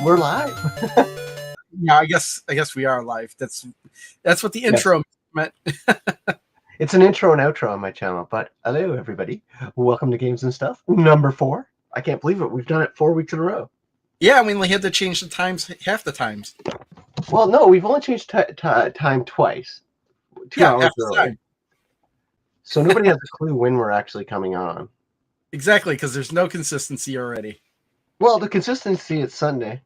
We're live. Yeah, I guess we are live. That's what the intro meant. It's an intro and outro on my channel, but hello everybody. Welcome to Games and Stuff number 4. I can't believe it. We've done it 4 weeks in a row. Yeah, we only had to change the times half the times. Well, no, we've only changed time twice. 2 hours early. So nobody has a clue when we're actually coming on. Exactly, because there's no consistency already. Well, the consistency is Sunday.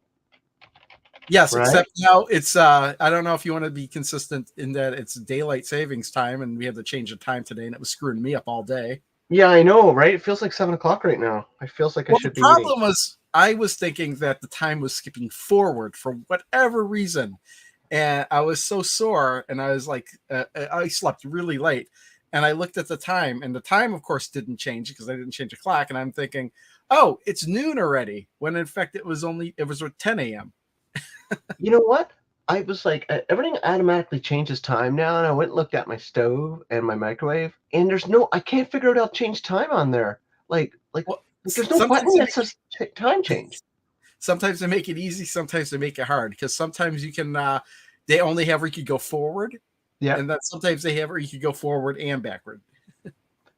Yes, right? Except now it's I don't know if you want to be consistent in that it's daylight savings time and we had to change the time today and it was screwing me up all day. Yeah, I know, right? It feels like 7 o'clock right now. It feels like I should be eating. The problem was I was thinking that the time was skipping forward for whatever reason. And I was so sore and I was like, I slept really late. And I looked at the time and the time, of course, didn't change because I didn't change the clock. And I'm thinking, oh, it's noon already. When in fact, it was 10 a.m. You know what? I was like, everything automatically changes time now, and I went and looked at my stove and my microwave, and I can't figure out how to change time on there. There's no button that says time change. Sometimes they make it easy, sometimes they make it hard, because sometimes you can, they only have where you could go forward, yeah, and then sometimes they have where you could go forward and backward.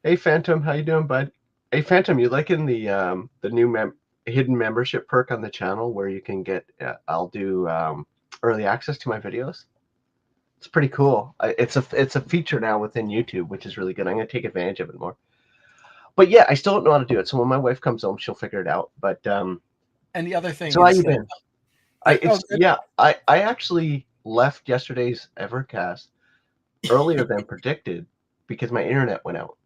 Hey, Phantom, how you doing, bud? Hey, Phantom, you liking the new hidden membership perk on the channel where you can get I'll do early access to my videos? It's pretty cool. It's a feature now within YouTube, which is really good. I'm going to take advantage of it more. But yeah, I still don't know how to do it. So when my wife comes home, she'll figure it out. But and the other thing, so how you been? I actually left yesterday's Evercast earlier than predicted because my internet went out.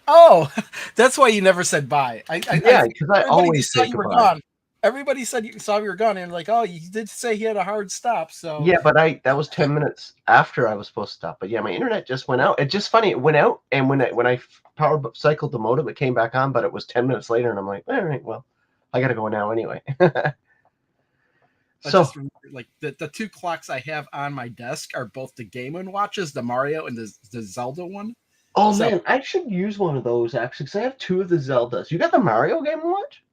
Oh, that's why you never said bye. Because I always say goodbye. Gone. Everybody said you saw you were gone, and like, oh, you did say he had a hard stop. So yeah, but that was 10 minutes after I was supposed to stop. But yeah, my internet just went out. It's just funny. It went out, and when I power cycled the modem, it came back on. But it was 10 minutes later, and I'm like, all right, well, I gotta go now anyway. So like the two clocks I have on my desk are both the Game & Watches, the Mario and the Zelda one. Oh man, I should use one of those actually because I have 2 of the Zeldas. You got the Mario Game & Watch?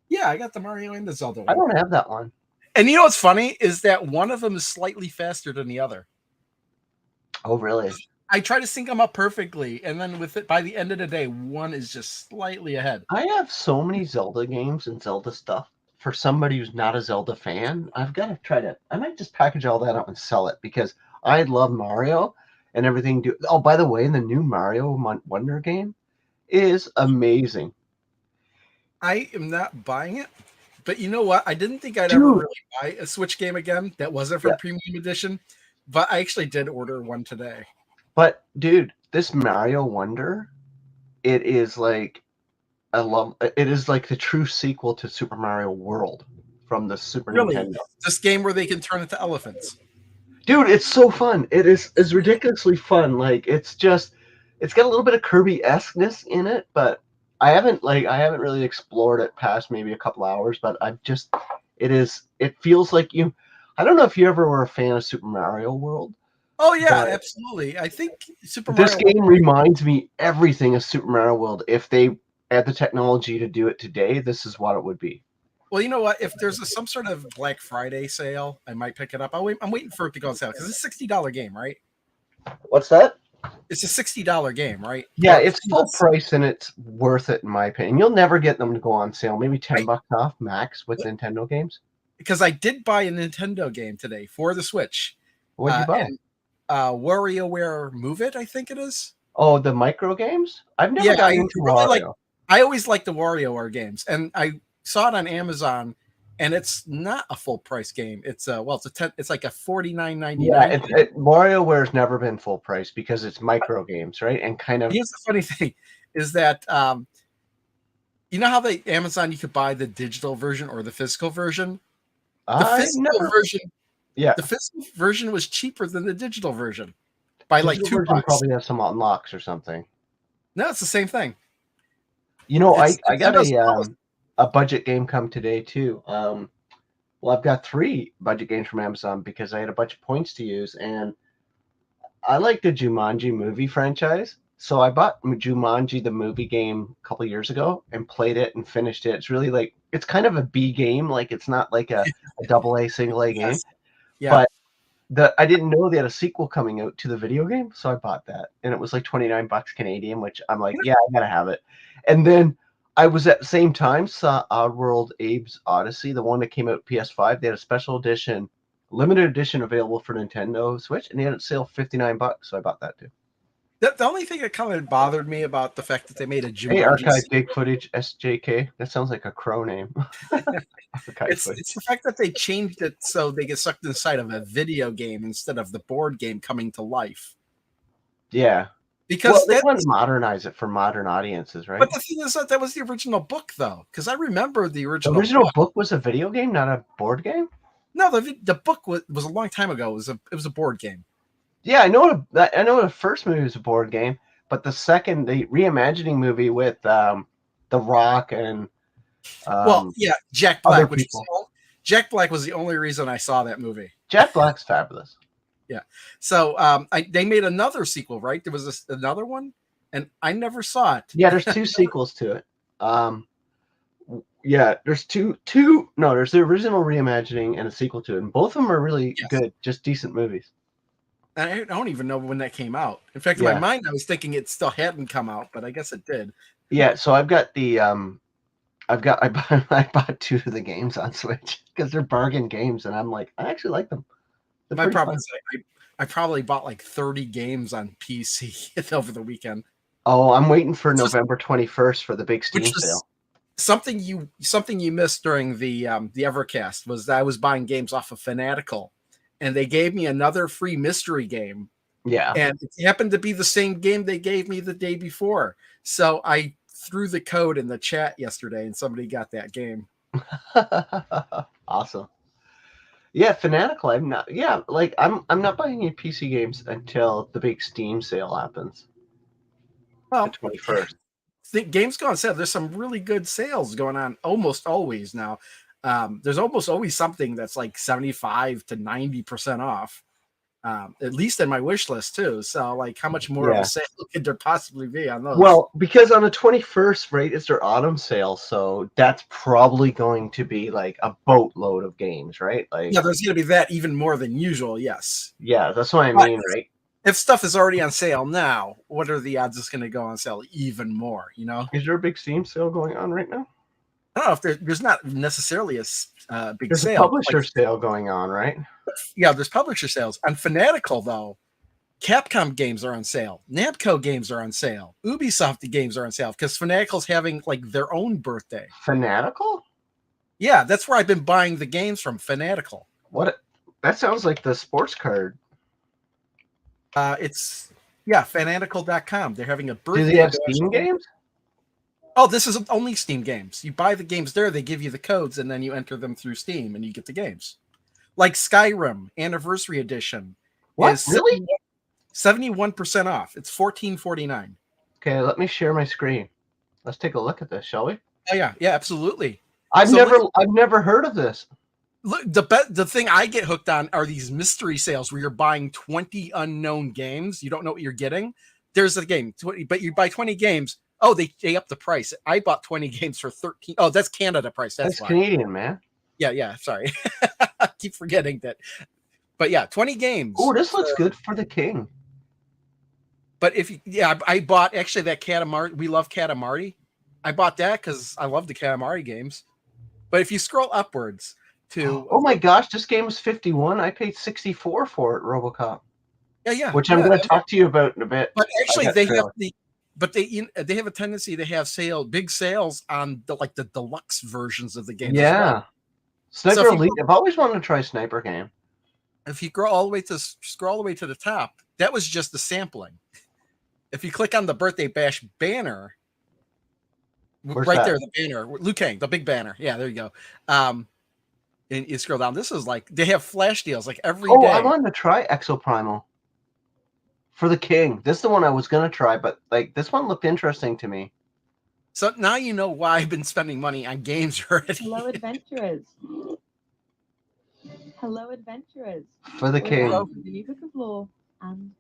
Yeah, I got the Mario and the Zelda one. I don't have that one. And you know what's funny is that one of them is slightly faster than the other. Oh, really? I try to sync them up perfectly, and then with it by the end of the day, one is just slightly ahead. I have so many Zelda games and Zelda stuff. For somebody who's not a Zelda fan, I've got to try to. I might just package all that up and sell it because I love Mario and everything. Oh, by the way, the new Mario Wonder game is amazing. I am not buying it, but you know what? I didn't think I'd ever really buy a Switch game again that wasn't for Premium Edition, but I actually did order one today. But dude, this Mario Wonder, it is like it is like the true sequel to Super Mario World from the Super Nintendo. This game where they can turn into elephants. Dude, it's so fun. It is ridiculously fun. Like it's got a little bit of Kirby-esqueness in it, but I haven't really explored it past maybe a couple hours, but it feels like I don't know if you ever were a fan of Super Mario World. Oh yeah, absolutely. I think this game reminds me everything of Super Mario World. If they had the technology to do it today, this is what it would be. Well, you know what? If there's some sort of Black Friday sale, I might pick it up. I'm waiting for it to go on sale because it's a $60 game, right? What's that? It's a $60 game, right? Yeah, it's full price and it's worth it in my opinion. You'll never get them to go on sale. Maybe $10 off max with Nintendo games. Because I did buy a Nintendo game today for the Switch. What'd you buy? WarioWare Move It, I think it is. Oh, the micro games? I've never gotten into Wario. I always like the WarioWare games, and I saw it on Amazon, and it's not a full price game. It's it's like a $49.99. Yeah, WarioWare's never been full price because it's micro games, right? And kind of. Here's the funny thing, is that you know how Amazon you could buy the digital version or the physical version. The physical version. Yeah, the physical version was cheaper than the digital version by like $2. Probably has some unlocks or something. No, it's the same thing. You know, I got a budget game come today too. Well, I've got 3 budget games from Amazon because I had a bunch of points to use, and I like the Jumanji movie franchise. So I bought Jumanji the movie game a couple years ago and played it and finished it. It's really like it's kind of a B game, like it's not like a double A single A game. Yes. Yeah. But I didn't know they had a sequel coming out to the video game, so I bought that, and it was like 29 bucks Canadian, which I'm like, yeah, I gotta have it. And then I was at the same time saw Oddworld Abe's Odyssey, the one that came out PS5. They had a special edition, limited edition available for Nintendo Switch, and they had it sale 59 bucks, so I bought that too. The only thing that kind of bothered me about the fact that they made a Hey, Jumanji Archive Big Footage SJK. That sounds like a crow name. Archive it's Footage. the fact that they changed it so they get sucked inside of a video game instead of the board game coming to life. Yeah. Well, Because they that, want to modernize it for modern audiences, right? but the thing is that was the original book, though. Because I remember the The original original book was a video game, not a board game? No, the book was a long time ago. It was a board game. Yeah, I know the first movie was a board game, but the reimagining movie with The Rock and Well, yeah, Jack other Black, Jack Black was the only reason I saw that movie. Jack Black's fabulous. Yeah. So they made another sequel, right? There was another one, and I never saw it. Yeah, there's two sequels to it. Yeah, there's two. No, there's the original reimagining and a sequel to it, and both of them are really good, just decent movies. And I don't even know when that came out. In fact, in my mind, I was thinking it still hadn't come out, but I guess it did. Yeah, so I've got the I bought two of the games on Switch because they're bargain games, and I'm like, I actually like them. My problem is I probably bought like 30 games on PC over the weekend. Oh, I'm waiting for November 21st for the big Steam sale. Something you missed during the Evercast was that I was buying games off of Fanatical, and they gave me another free mystery game. Yeah, and it happened to be the same game they gave me the day before. So I threw the code in the chat yesterday, and somebody got that game. Awesome. Yeah, Fanatical. I'm not. Yeah, like I'm not buying any PC games until the big Steam sale happens. Well, the 21st. Games go on sale. There's some really good sales going on almost always now. There's almost always something that's like 75 to 90% off. At least in my wish list too. So like how much more of a sale could there possibly be on those? Well, because on the 21st, right, is their autumn sale, so that's probably going to be like a boatload of games, right? Like yeah, there's gonna be that even more than usual, yes. Yeah, that's what I mean, right? If stuff is already on sale now, what are the odds it's gonna go on sale even more, you know? Is there a big Steam sale going on right now? I don't know if there's not necessarily a big there's sale. There's a publisher sale going on, right? Yeah, there's publisher sales. On Fanatical, though, Capcom games are on sale. Namco games are on sale. Ubisoft games are on sale because Fanatical's having like their own birthday. Fanatical? Yeah, that's where I've been buying the games from. Fanatical. What? That sounds like the sports card. It's fanatical.com. They're having a birthday. Do they have Steam games? Oh, this is only Steam games. You buy the games there, they give you the codes, and then you enter them through Steam, and you get the games. Like Skyrim Anniversary Edition. What? Really? 71% off. It's $14.49. Okay, let me share my screen. Let's take a look at this, shall we? Oh yeah, absolutely. I've never heard of this. Look, the thing I get hooked on are these mystery sales where you're buying 20 unknown games. You don't know what you're getting. There's a game, but you buy 20 games. Oh, they up the price. I bought 20 games for 13. Oh, that's Canada price. That's why. Canadian, man. Yeah. Sorry. I keep forgetting that. But yeah, 20 games. Oh, this looks good for the king. But I bought actually that Katamari. We love Katamari. I bought that because I love the Katamari games. But if you scroll upwards to oh my gosh, this game was 51. I paid 64 for it, RoboCop. Yeah. Which I'm going to talk to you about in a bit. But actually, they have a tendency to have big sales on the deluxe versions of the game. Yeah, well. Sniper Elite. I've always wanted to try a sniper game. If you scroll all the way to the top, that was just the sampling. If you click on the Birthday Bash banner, right there, the banner, Liu Kang, the big banner. Yeah, there you go. And you scroll down. This is like they have flash deals like every day. Oh, I wanted to try Exoprimal for the king. This is the one I was gonna try, but like this one looked interesting to me. So now you know why I've been spending money on games already. Hello, adventurers. Hello, adventurers. For the king. Hello, the new book of lore and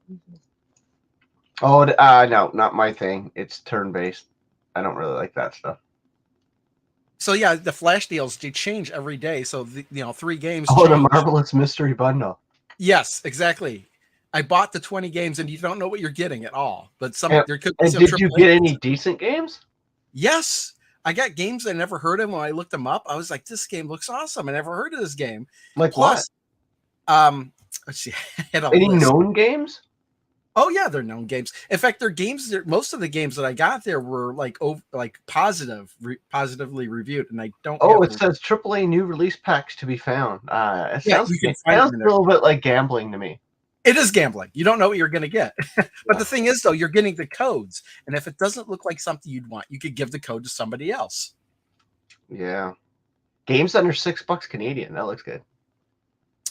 Oh, no, not my thing. It's turn-based. I don't really like that stuff. So yeah, the flash deals they change every day. So 3 games Oh, the change. Marvelous Mystery Bundle. Yes, exactly. I bought the 20 games and you don't know what you're getting at all. But And, there could be and some did you AAA get games. any decent games? Yes. I got games I never heard of. When I looked them up, I was like, this game looks awesome. I never heard of this game. Like what? Plus, um, let's see, I had a Any list. known games? Oh yeah, they're known games. In fact, they're games. Most of the games that I got there were like positively reviewed, and I don't Oh, have it the. says AAA new release packs to be found. It Yeah, sounds you can it find sounds them in a there. little bit like gambling to me. It is gambling. You don't know what you're going to get. But Yeah. the thing is, though, you're getting the codes, and if it doesn't look like something you'd want, you could give the code to somebody else. Yeah. Games under $6 Canadian. That looks good.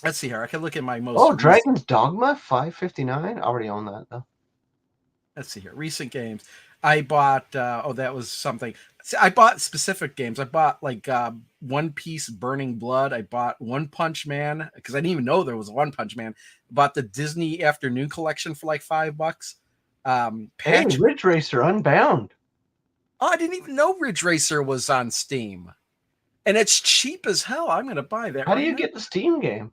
Let's see here. I can look at my most. Oh, recent, Dragon's Dogma, $5.59. Already own that though. let's see here. Recent games. I bought. That was something. See, I bought specific games. I bought like One Piece Burning Blood. I bought One Punch Man because I didn't even know there was a One Punch Man. Bought the Disney Afternoon Collection for like $5. Hey, Patch. Ridge Racer Unbound. Oh, I didn't even know Ridge Racer was on Steam, and it's cheap as hell. I'm going to buy that How do right you now. get the Steam game?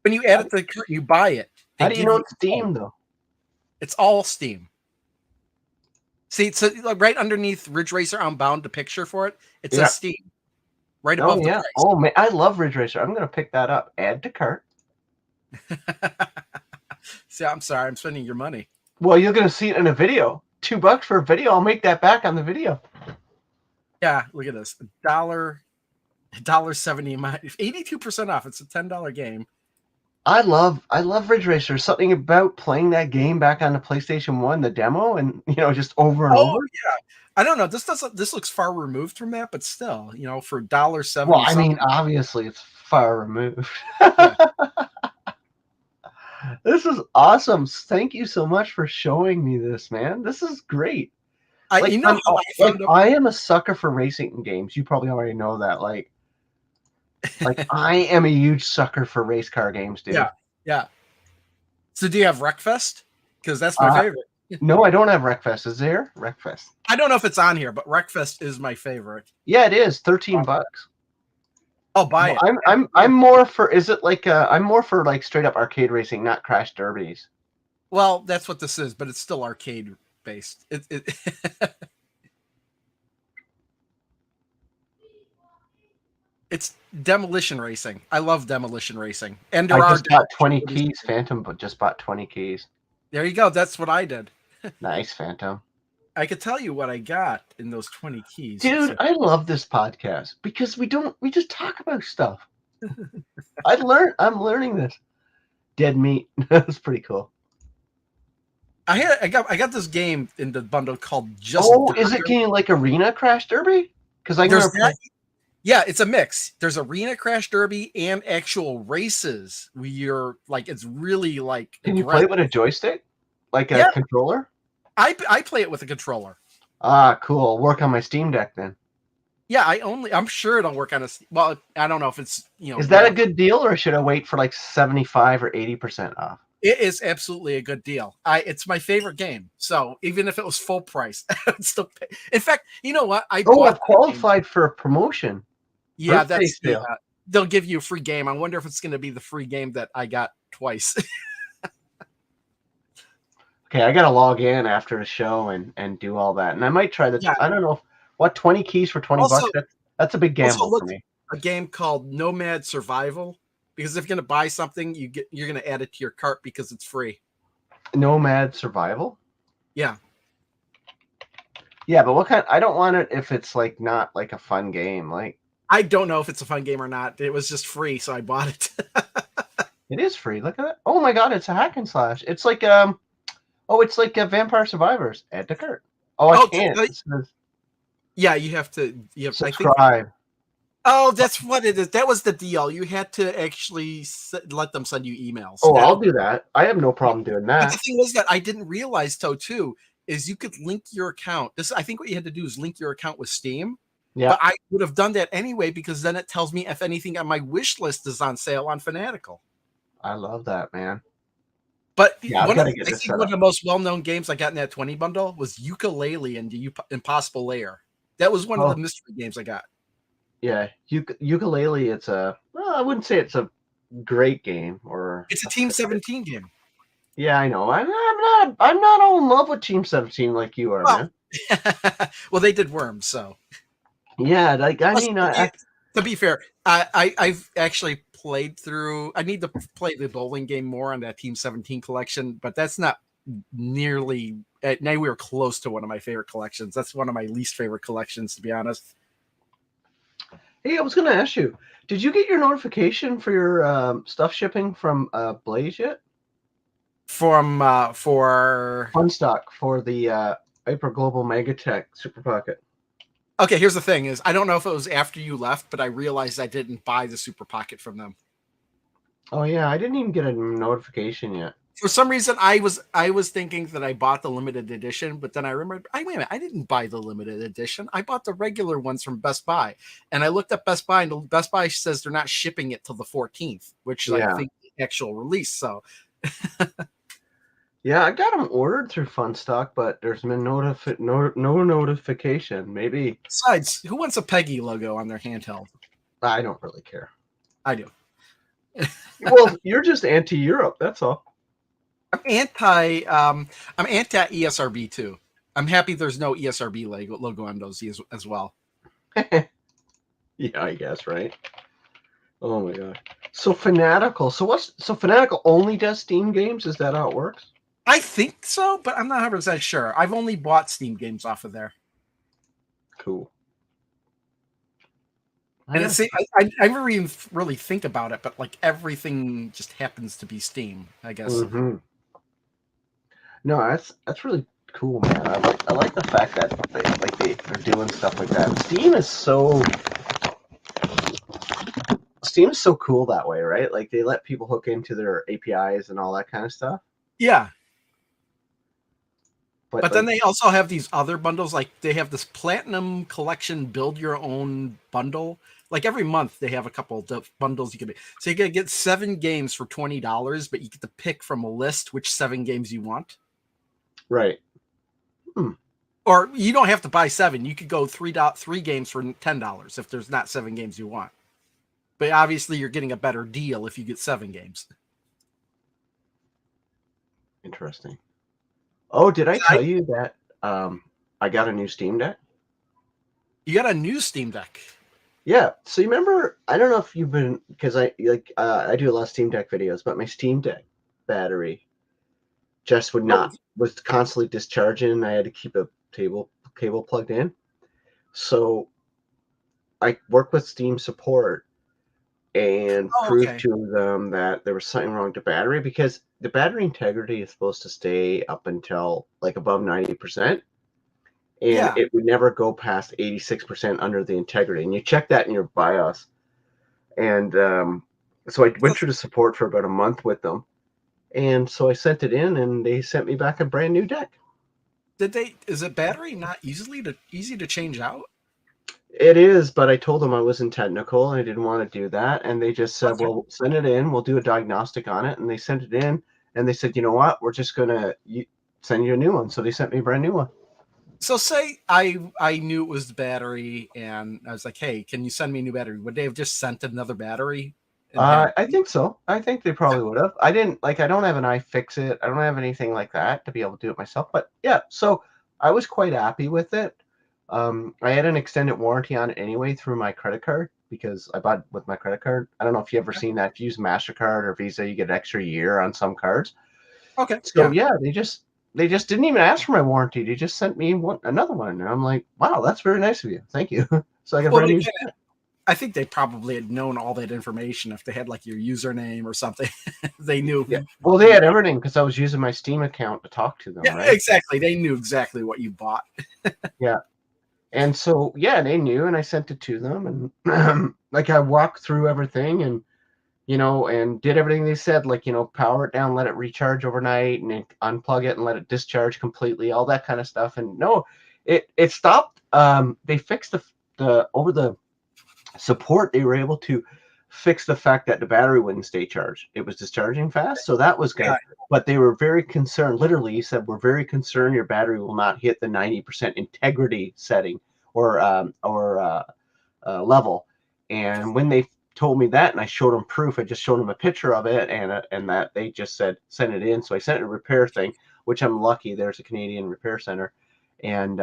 When you add it to the cart, you buy it. How They do you give know you it's Steam though? It's all Steam. See, so like right underneath Ridge Racer Unbound, the picture for it, it Yeah. says Steam, right Oh above the yeah. price. Oh man, I love Ridge Racer. I'm gonna pick that up. Add to cart. See, I'm sorry, I'm spending your money. Well, you're gonna see it in a video. $2 for a video. I'll make that back on the video. Yeah, look at this. $1.70, 82% off. It's a $10 game. I love Ridge Racer. Something about playing that game back on the PlayStation 1, the demo, and just over and Oh over. yeah. I don't know. This looks far removed from that, but still, for Well, $1.70 I something. mean, obviously it's far removed. Yeah. This is awesome. Thank you so much for showing me this, man. This is great. Like How I found out. I am a sucker for racing games. You probably already know that. Like I am a huge sucker for race car games, dude. Yeah, yeah. So do you have Wreckfest? Because that's my Uh, favorite. no, I don't have Wreckfest. Is there Wreckfest? I don't know if it's on here, but Wreckfest is my favorite. Yeah, it is. $13. I'll buy it. I'm more for. Is it like I'm more for like straight up arcade racing, not crash derbies. Well, that's what this is, but it's still arcade based. It's demolition racing. I love demolition racing, and there I are just bought 20 demolition keys. Phantom, but just bought 20 keys. There you go. That's what I did. Nice, Phantom. I could tell you what I got in those 20 keys. Dude, So, I love this podcast because we just talk about stuff. I'm learning this. Dead meat. That's pretty cool. I got this game in the bundle called Just. Oh, is it getting like Arena Crash Derby? Because I'm There's gonna play. Yeah, it's a mix. There's Arena Crash Derby and actual races. It's really like. Can you play it with a joystick, like a controller? I play it with a controller. Ah, cool. I'll work on my Steam Deck then. Yeah, I'm sure it'll work on a. Well, I don't know if it's Is that a good deal, or should I wait for like 75 or 80% off? It is absolutely a good deal. It's my favorite game. So even if it was full price, I would still pay. In fact, you know what? I've qualified for a promotion. Yeah, Birthday sale. They'll give you a free game. I wonder if it's going to be the free game that I got twice. Okay, I gotta log in after the show and do all that, and I might try that. Yeah. I don't know what 20 keys for 20 bucks. That's a big gamble for me. A game called Nomad Survival, because if you're going to buy something, you're going to add it to your cart because it's free. Nomad Survival. Yeah. Yeah, but what kind? I don't want it if it's like not like a fun game. Like I don't know if it's a fun game or not. It was just free, so I bought it. it is free. Look at that. Oh my god, it's a hack and slash. It's like it's like Vampire Survivors. Add to cart. Oh, I can't. Yeah, you have to. Subscribe. Oh, that's what it is. That was the deal. You had to actually let them send you emails. Oh, I'll do that. I have no problem doing that. But the thing was that I didn't realize, too, is you could link your account. I think what you had to do is link your account with Steam. Yeah. But I would have done that anyway because then it tells me if anything on my wish list is on sale on Fanatical. I love that, man. But Yeah, I've one got of to get I this think set one of up. the most well-known games I got in that 20 bundle was Ukulele and the Impossible Layer. That was one of the Oh, mystery games I got. yeah, ukulele. It's a well, I wouldn't say it's a great game or It's a a Team favorite. 17 game. Yeah, I know. I'm not all in love with Team 17 like you are, Well, man. well, they did Worms, so. Yeah, like I Plus, mean, I to be fair, I've actually played through. I need to play the bowling game more on that Team 17 collection, but that's not nearly anywhere close to one of my favorite collections. That's one of my least favorite collections, to be honest. hey, I was gonna ask you, did you get your notification for your stuff shipping from Blaze yet? From for Fun stock for the Hyper Global Megatech Super Pocket. Okay, here's the thing: is I don't know if it was after you left, but I realized I didn't buy the Super Pocket from them. Oh yeah, I didn't even get a notification yet. For some reason, I was thinking that I bought the limited edition, but then I remembered, wait a minute, I didn't buy the limited edition. I bought the regular ones from Best Buy, and I looked at Best Buy, and Best Buy says they're not shipping it till the 14th, which is I Yeah, think the actual release. So, yeah, I got them ordered through Fun Stock, but there's been no notification. Maybe besides, who wants a Peggy logo on their handheld? I don't really care. I do. Well, you're just anti-Europe, that's all. I'm anti. I'm anti ESRB too. I'm happy there's no ESRB logo on those as well. Yeah, I guess, right? Oh my god. So Fanatical. So Fanatical only does Steam games? Is that how it works? I think so, but I'm not 100% sure. I've only bought Steam games off of there. Cool. I And gotta it's check. I never even really think about it, but like everything just happens to be Steam, I guess. Mm-hmm. No, that's really cool, man. I like the fact that they're doing stuff like that. Steam is so cool that way, right? Like they let people hook into their APIs and all that kind of stuff. Yeah, But but then like, they also have these other bundles. Like they have this Platinum Collection Build Your Own bundle. Like every month they have a couple of bundles you can make. So you can get 7 games for $20, but you get to pick from a list which 7 games you want. right. Hmm. Or you don't have to buy 7. You could go three games for $10 if there's not 7 games you want. But obviously, you're getting a better deal if you get 7 games. Interesting. Oh, did I I, tell you that I got a new Steam Deck? you got a new Steam Deck. Yeah. So you remember? I don't know if you've been because I do a lot of Steam Deck videos, but my Steam Deck battery just would Oh, not was constantly discharging. I had to keep a cable plugged in. So I worked with Steam support and proved okay. to them that there was something wrong with the battery because the battery integrity is supposed to stay up until like above 90%. And Yeah. it would never go past 86% under the integrity. And you check that in your BIOS. And so I went through the support for about a month with them. And so I sent it in and they sent me back a brand new deck. Is a battery not easy to change out? It is, but I told them I wasn't technical and I didn't want to do that. And they just said, Okay. well, send it in. We'll do a diagnostic on it. And they sent it in and they said, you know what? We're just going to send you a new one. So they sent me a brand new one. So say I knew it was the battery and I was like, hey, can you send me a new battery? Would they have just sent another battery and had I think so. I think they probably would have. I didn't like. I don't have an iFixit. I don't have anything like that to be able to do it myself. But yeah, so I was quite happy with it. I had an extended warranty on it anyway through my credit card because I bought with my credit card. I don't know if you ever seen that. If you use Mastercard or Visa, you get an extra year on some cards. Okay. So Yeah. yeah, they just didn't even ask for my warranty. They just sent me another one, and I'm like, wow, that's very nice of you. Thank you. So I got a Well, brand new. I think they probably had known all that information if they had like your username or something. They knew Yeah. who. Well, they had everything because I was using my Steam account to talk to them, Yeah, right? exactly. They knew exactly what you bought. Yeah. And so, yeah, they knew, and I sent it to them, and like I walked through everything, and and did everything they said, like power it down, let it recharge overnight, and then unplug it and let it discharge completely, all that kind of stuff. And no, it stopped. They fixed the over the support. They were able to fixed the fact that the battery wouldn't stay charged. It was discharging fast, so that was good. Yeah. But they were very concerned. Literally, he said, "We're very concerned your battery will not hit the 90% integrity setting or level." And when they told me that, and I showed them proof, I just showed them a picture of it, and that they just said send it in. So I sent it a repair thing, which I'm lucky. There's a Canadian repair center, and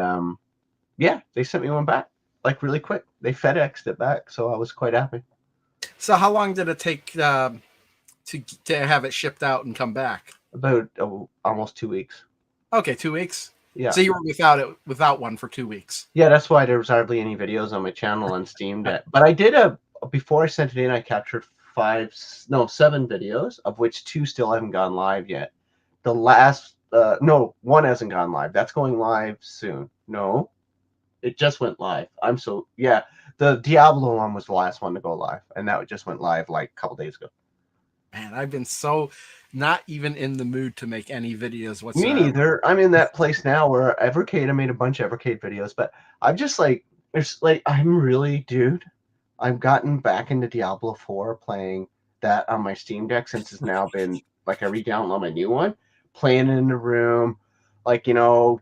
yeah, they sent me one back like really quick. They FedExed it back, so I was quite happy. So how long did it take to have it shipped out and come back? About almost 2 weeks. Okay, 2 weeks. Yeah. So you were without one for 2 weeks. Yeah, that's why there was hardly any videos on my channel on Steam Deck. But I did before I sent it in, I captured 7 videos, of which 2 still haven't gone live yet. The last, no, 1 hasn't gone live. That's going live soon. No, it just went live. Yeah, the Diablo one was the last one to go live, and that just went live like a couple days ago. Man, I've been so not even in the mood to make any videos whatsoever. Me neither. I'm in that place now where Evercade, I made a bunch of Evercade videos, but I'm just like, I'm really, dude, I've gotten back into Diablo 4 playing that on my Steam Deck since it's now been, like, I re-download my new one, playing it in the room, like,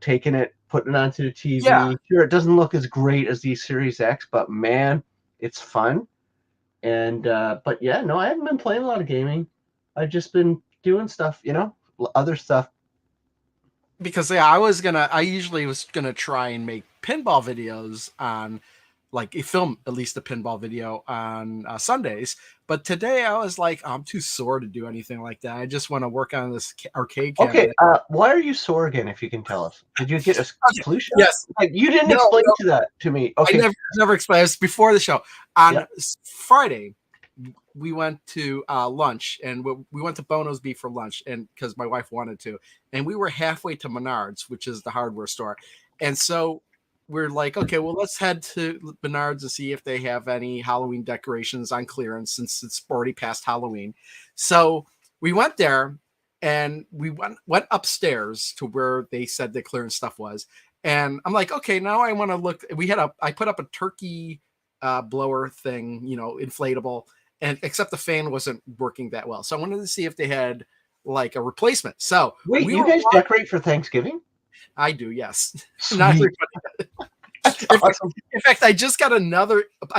taking it, putting it onto the TV. Yeah. Sure, it doesn't look as great as the Series X, but man, it's fun. And, but yeah, no, I haven't been playing a lot of gaming. I've just been doing stuff, other stuff. Because I usually was gonna try and make pinball videos on, like, film at least a pinball video on Sundays. But today I was like, I'm too sore to do anything like that. I just want to work on this arcade cabinet. Okay, why are you sore again, if you can tell us? Did you get a flu shot? Yes. Like, you didn't explain to me. Okay. I never explained. It was before the show. On Friday, we went to lunch, and we went to Bono's Beef for lunch, and because my wife wanted to, and we were halfway to Menards, which is the hardware store, and so we're like, okay, well, let's head to Menards and see if they have any Halloween decorations on clearance since it's already past Halloween. So we went there, and we went upstairs to where they said the clearance stuff was, and I'm like, okay, now I want to look. I put up a turkey blower thing, inflatable. And except the fan wasn't working that well. So I wanted to see if they had like a replacement. So wait, you guys decorate for Thanksgiving? I do, yes. Not everybody. Awesome. In fact, I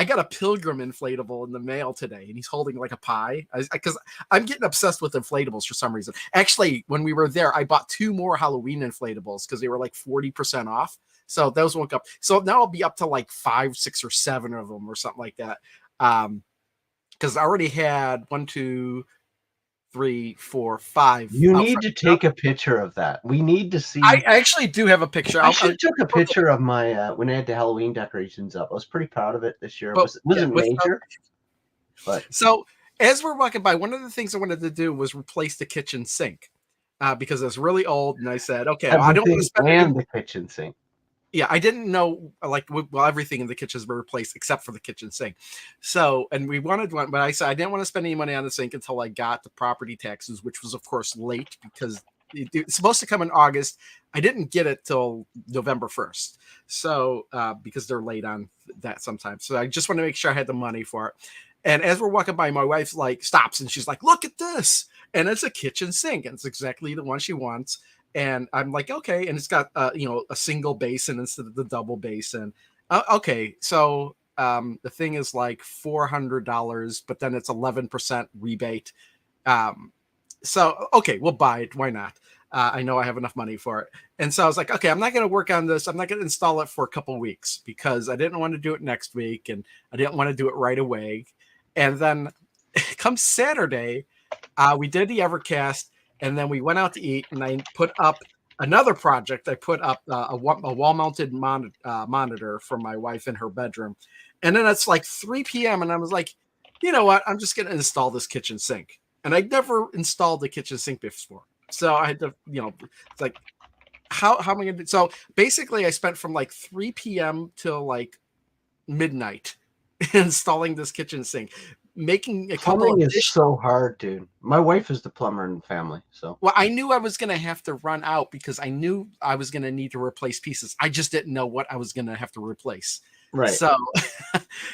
got a Pilgrim inflatable in the mail today, and he's holding like a pie. Because I'm getting obsessed with inflatables for some reason. Actually, when we were there, I bought 2 more Halloween inflatables because they were like 40% off. So those won't up. So now I'll be up to like 5, 6, or 7 of them or something like that. Because I already had 1, 2, 3, 4, 5. You need to take a picture of that. We need to see. I actually do have a picture. I should took a picture of my when I had the Halloween decorations up. I was pretty proud of it this year. It wasn't major. But so as we're walking by, one of the things I wanted to do was replace the kitchen sink because it's really old. And I said, okay, I don't want to spend the kitchen sink. Yeah, I didn't know, like, well, everything in the kitchens were replaced except for the kitchen sink. So, and we wanted one, but I said I didn't want to spend any money on the sink until I got the property taxes, which was, of course, late because it's supposed to come in August. I didn't get it till November 1st. So, because they're late on that sometimes. So I just want to make sure I had the money for it. And as we're walking by, my wife like stops and she's like, look at this. And it's a kitchen sink. And it's exactly the one she wants. And I'm like, okay. And it's got, a single basin instead of the double basin. Okay. So the thing is like $400, but then it's 11% rebate. So, okay, we'll buy it. Why not? I know I have enough money for it. And so I was like, okay, I'm not going to work on this. I'm not going to install it for a couple of weeks because I didn't want to do it next week. And I didn't want to do it right away. And then come Saturday, we did the Evercast. And then we went out to eat, and I put up another project. I put up a wall-mounted monitor for my wife in her bedroom. And then it's like 3 p.m., and I was like, you know what? I'm just going to install this kitchen sink. And I'd never installed the kitchen sink before. So I had to, it's like, how am I going to do? So basically, I spent from like 3 p.m. till like midnight installing this kitchen sink. Making a plumbing is so hard, dude. My wife is the plumber in the family, so. Well, I knew I was going to have to run out because I knew I was going to need to replace pieces. I just didn't know what I was going to have to replace. Right. So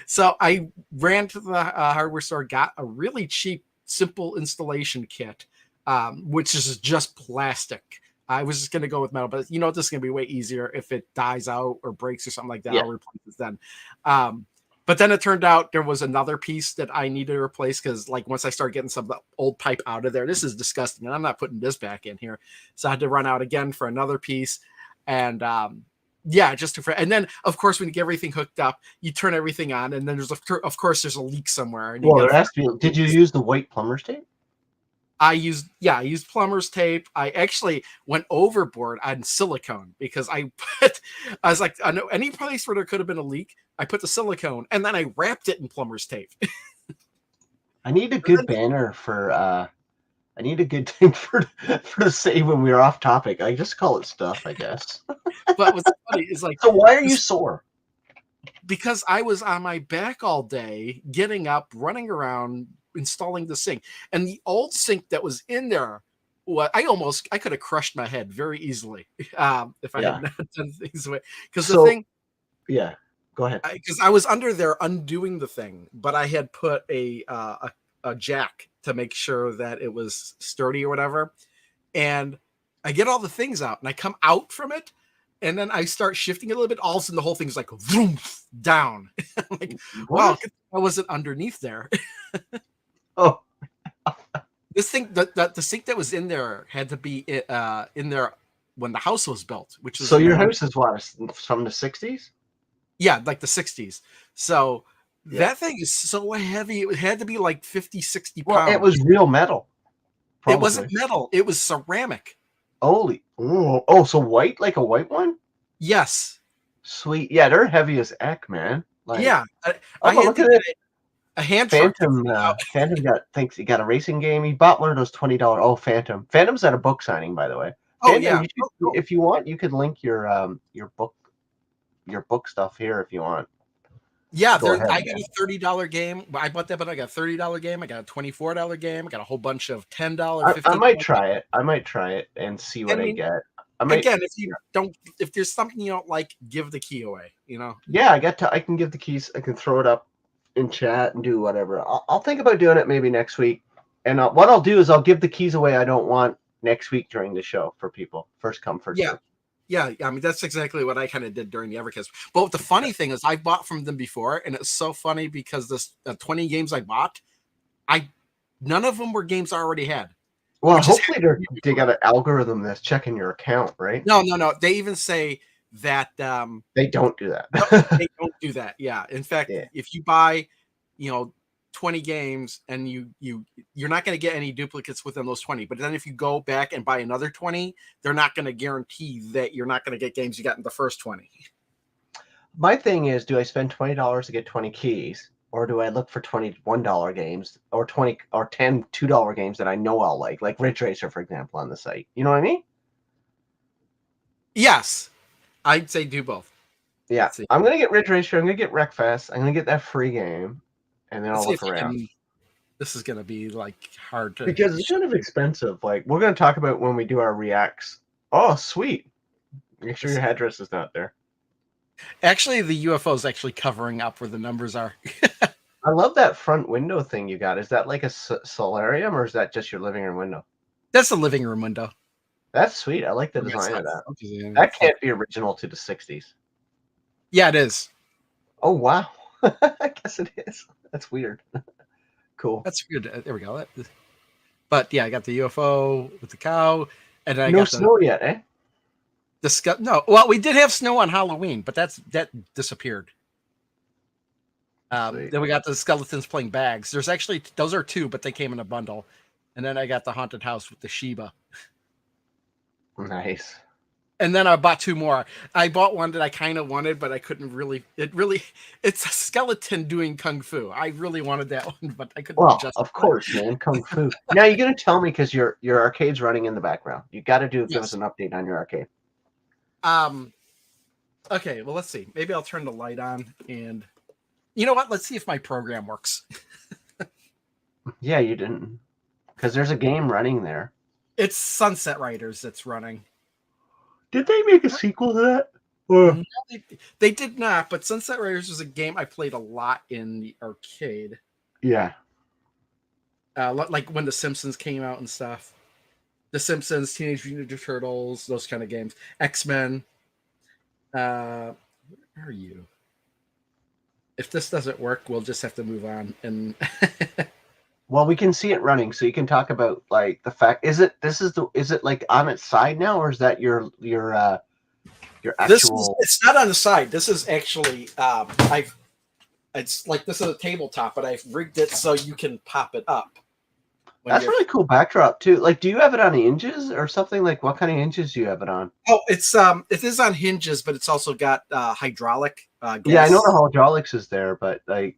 So I ran to the hardware store, got a really cheap, simple installation kit, which is just plastic. I was just going to go with metal, but this is going to be way easier. If it dies out or breaks or something like that, Yeah. I'll replace it then. But then it turned out there was another piece that I needed to replace because, like, once I started getting some of the old pipe out of there, this is disgusting, and I'm not putting this back in here. So I had to run out again for another piece, and yeah, and then of course when you get everything hooked up, you turn everything on, and then of course there's a leak somewhere. And Well, there has to be. Did you use the white plumber's tape? I used plumber's tape. I actually went overboard on silicone because I was like, I know any place where there could have been a leak, I put the silicone and then I wrapped it in plumber's tape. I need a good banner for I need a good thing for to say when we're off topic. I just call it stuff, I guess. But what's funny is like, so why are you sore? Because I was on my back all day, getting up, running around, installing the sink, and the old sink that was in there. What I could have crushed my head very easily if I had not done things away. Because the thing, yeah, go ahead. Because I was under there undoing the thing, but I had put a jack to make sure that it was sturdy or whatever, and I get all the things out, and I come out from it. And then I start shifting a little bit. All of a sudden, the whole thing's like vroom, down. Like, wow, I wasn't underneath there. Oh, this thing, the sink that was in there had to be in there when the house was built. Which was so your house is what, from the 60s? Yeah, like the 60s. So that thing is so heavy. It had to be like 50, 60 pounds. Well, it was real metal. Probably. It wasn't metal. It was ceramic. Holy, oh, so white, like a white one? Yes. Sweet. Yeah, they're heavy as heck, man. Like, yeah. I had to get a hand Phantom. Phantom thinks he got a racing game. He bought one of those $20. Oh, Phantom. Phantom's at a book signing, by the way. Phantom, yeah. If you want, you could link your book stuff here if you want. Yeah, I got a $30 game. I bought that, but I got a $30 game. I got a $24 game. I got a whole bunch of $10. I might try it. I might try it and see what I get. Again, if there's something you don't like, give the key away. Yeah, I can give the keys. I can throw it up in chat and do whatever. I'll think about doing it maybe next week. And what I'll do is I'll give the keys away I don't want next week during the show for people. First come, first serve. Yeah, I mean, that's exactly what I kind of did during the Evercade. But the funny thing is I bought from them before, and it's so funny because this 20 games I bought, none of them were games I already had. Well, hopefully they got an algorithm that's checking your account, right? No. They even say that they don't do that. They don't do that. Yeah. In fact, if you buy, 20 games and you're not going to get any duplicates within those 20, but then if you go back and buy another 20, they're not going to guarantee that you're not going to get games you got in the first 20. My thing is, do I spend $20 to get 20 keys, or do I look for $21 games or 10 $2 games that I know I'll like Ridge Racer, for example, on the site? You know what I mean? Yes, I'd say do both. Yeah, I'm gonna get Ridge Racer. I'm gonna get Wreckfest. I'm gonna get that free game. And then I'll look around. This is going to be hard to, because it's kind of expensive. Like, we're going to talk about when we do our reacts. Oh, sweet. Make sure your address is not there. Actually, the UFO is actually covering up where the numbers are. I love that front window thing you got. Is that like a solarium, or is that just your living room window? That's the living room window. That's sweet. I like the design of that. That can't be original to the 60s. Yeah, it is. Oh, wow. I guess it is. That's weird. Cool. That's good. There we go. But yeah, I got the UFO with the cow, and I no got snow yet, eh? No. Well, we did have snow on Halloween, but that disappeared. Then we got the skeletons playing bags. There's actually those are two, but they came in a bundle. And then I got the haunted house with the Shiba. Nice. And then I bought two more. I bought one that I kind of wanted, but I couldn't really. It's a skeleton doing kung fu. I really wanted that one, but I couldn't. Well, of course, man, kung fu. Now you're gonna tell me because your arcade's running in the background. You got to give us an update on your arcade. Okay. Well, let's see. Maybe I'll turn the light on, and you know what? Let's see if my program works. Yeah, you didn't, because there's a game running there. It's Sunset Riders that's running. Did they make a sequel to that? Uh, No, they did not. But Sunset Riders was a game I played a lot in the arcade. yeah. Like when The Simpsons came out and stuff. The Simpsons, Teenage Mutant Ninja Turtles, those kind of games. X-Men. Where are you? If this doesn't work, we'll just have to move on. And Well, we can see it running, so you can talk about like the fact. Is it like on its side now, or is that your actual? it's not on the side. This is actually I've it's like this is a tabletop, but I've rigged it so you can pop it up. That's really cool backdrop too. Like, do you have it on hinges or something? Like, what kind of hinges do you have it on? Oh, it is on hinges, but it's also got hydraulic gas. Yeah, I know the hydraulics is there, but like,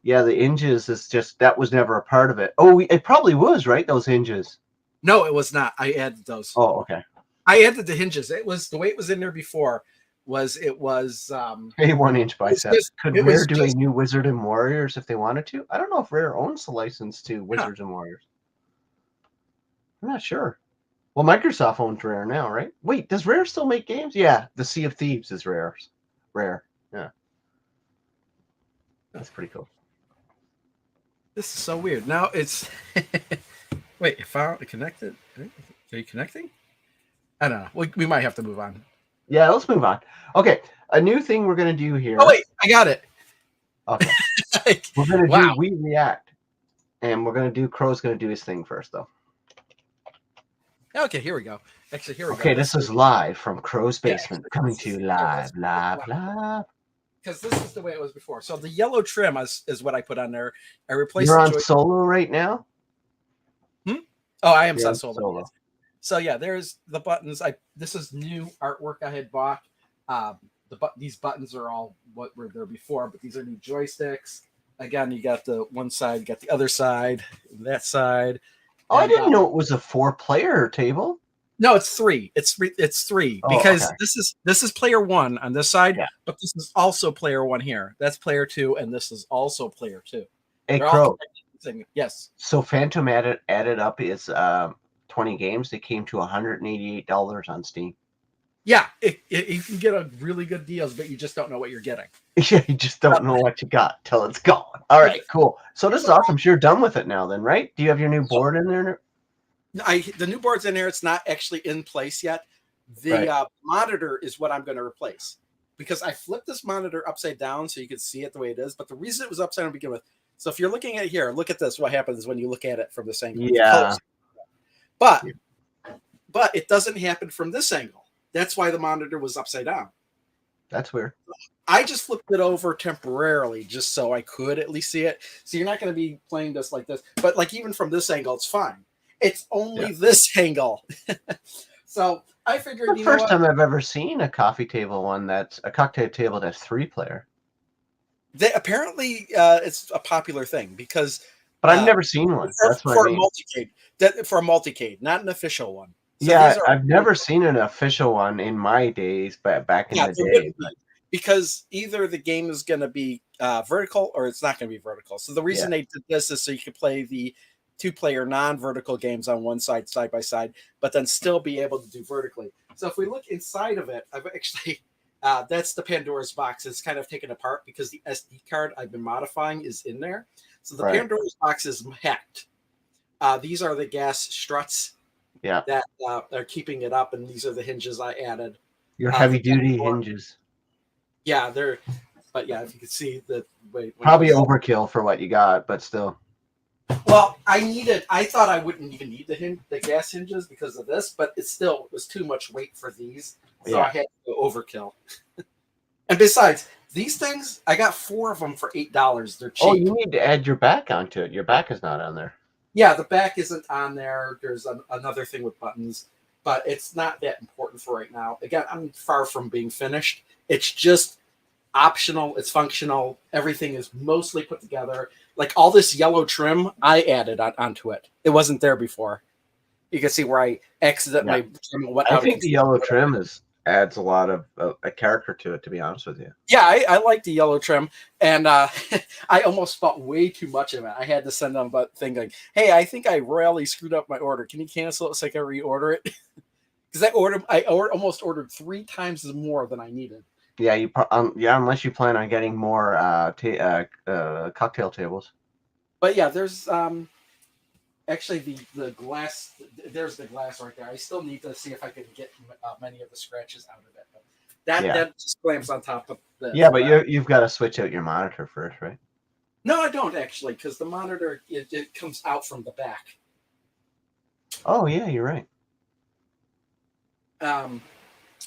yeah, the hinges is just that was never a part of it. Oh, it probably was, right? Those hinges. No, it was not. I added those. Oh, okay. I added the hinges. It was the way it was in there before. It was A 1 inch biceps. Could Rare do a just, new Wizard and Warriors if they wanted to? I don't know if Rare owns the license to Wizards and Warriors. I'm not sure. Well, Microsoft owns Rare now, right? Wait, does Rare still make games? Yeah, the Sea of Thieves is Rare. Rare. Yeah. That's pretty cool. This is so weird. Now it's wait, if I connected. Are you connecting? I don't know. We might have to move on. Yeah, let's move on. Okay, a new thing we're gonna do here. Oh wait, I got it. Okay. We're gonna do We React. And we're gonna do Crow's gonna do his thing first though. Okay, here we go. Actually, here we go. Okay, this is live from Crow's basement, coming to you live. Because this is the way it was before. So the yellow trim is what I put on there. I replaced. You're on solo right now. Oh, I am on solo. So yeah, there's the buttons. This is new artwork I had bought. These buttons are all what were there before, but these are new joysticks. Again, you got the one side, you got the other side, that side. Oh, I didn't know it was a 4-player table. No, it's 3. It's 3 because this is player 1 on this side, but this is also player 1 here. That's player 2, and this is also player 2. Hey, Crow. Yes. So Phantom added up is 20 games. They came to $188 on Steam. Yeah, you can get a really good deals, but you just don't know what you're getting. Yeah, you just don't know what you got till it's gone. All right, cool. So this is awesome. So you're done with it now then, right? Do you have your new board in there? The new board's in there. It's not actually in place yet. The monitor is what I'm going to replace because I flipped this monitor upside down so you can see it the way it is. But the reason it was upside down to begin with. So if you're looking at it here, look at this. What happens when you look at it from this angle? Yeah. But it doesn't happen from this angle. That's why the monitor was upside down. That's weird. I just flipped it over temporarily just so I could at least see it. So you're not going to be playing this like this. But like even from this angle, it's fine. It's only this angle. So I figured the first time I've ever seen a coffee table that's a cocktail table that's 3-player. Apparently it's a popular thing because but I've never seen one. That's what I mean. For a multicade, not an official one. So yeah, I've never seen an official one in my days, but back in the day. Because either the game is going to be vertical or it's not going to be vertical. So the reason they did this is so you could play the 2-player non-vertical games on one side by side, but then still be able to do vertically. So if we look inside of it, I've actually that's the Pandora's box. It's kind of taken apart because the SD card I've been modifying is in there. So the Pandora's box is hacked. These are the gas struts that are keeping it up, and these are the hinges I added. Your heavy-duty hinges. Yeah, but yeah, if you could see the way. Probably overkill for what you got, but still. Well, I thought I wouldn't even need the gas hinges because of this, but it was too much weight for these, so I had to go overkill. And besides, these things, I got 4 of them for $8. They're cheap. Oh, you need to add your back onto it. Your back is not on there. Yeah, the back isn't on there. There's another thing with buttons, but it's not that important for right now. Again, I'm far from being finished. It's just optional. It's functional. Everything is mostly put together. Like all this yellow trim, I added onto it. It wasn't there before. You can see where I accidentally went out. I think the yellow trim adds a lot of a character to it, to be honest with you. Yeah, I like the yellow trim, and I almost bought way too much of it. I had to send them a thing like, hey, I think I royally screwed up my order. Can you cancel it so I can reorder it? because almost ordered 3 times more than I needed. Yeah, unless you plan on getting more cocktail tables. But yeah, there's actually the glass. There's the glass right there. I still need to see if I can get many of the scratches out of it. But that just clamps on top of this. Yeah, but you've got to switch out your monitor first, right? No, I don't actually, because the monitor it comes out from the back. Oh yeah, you're right.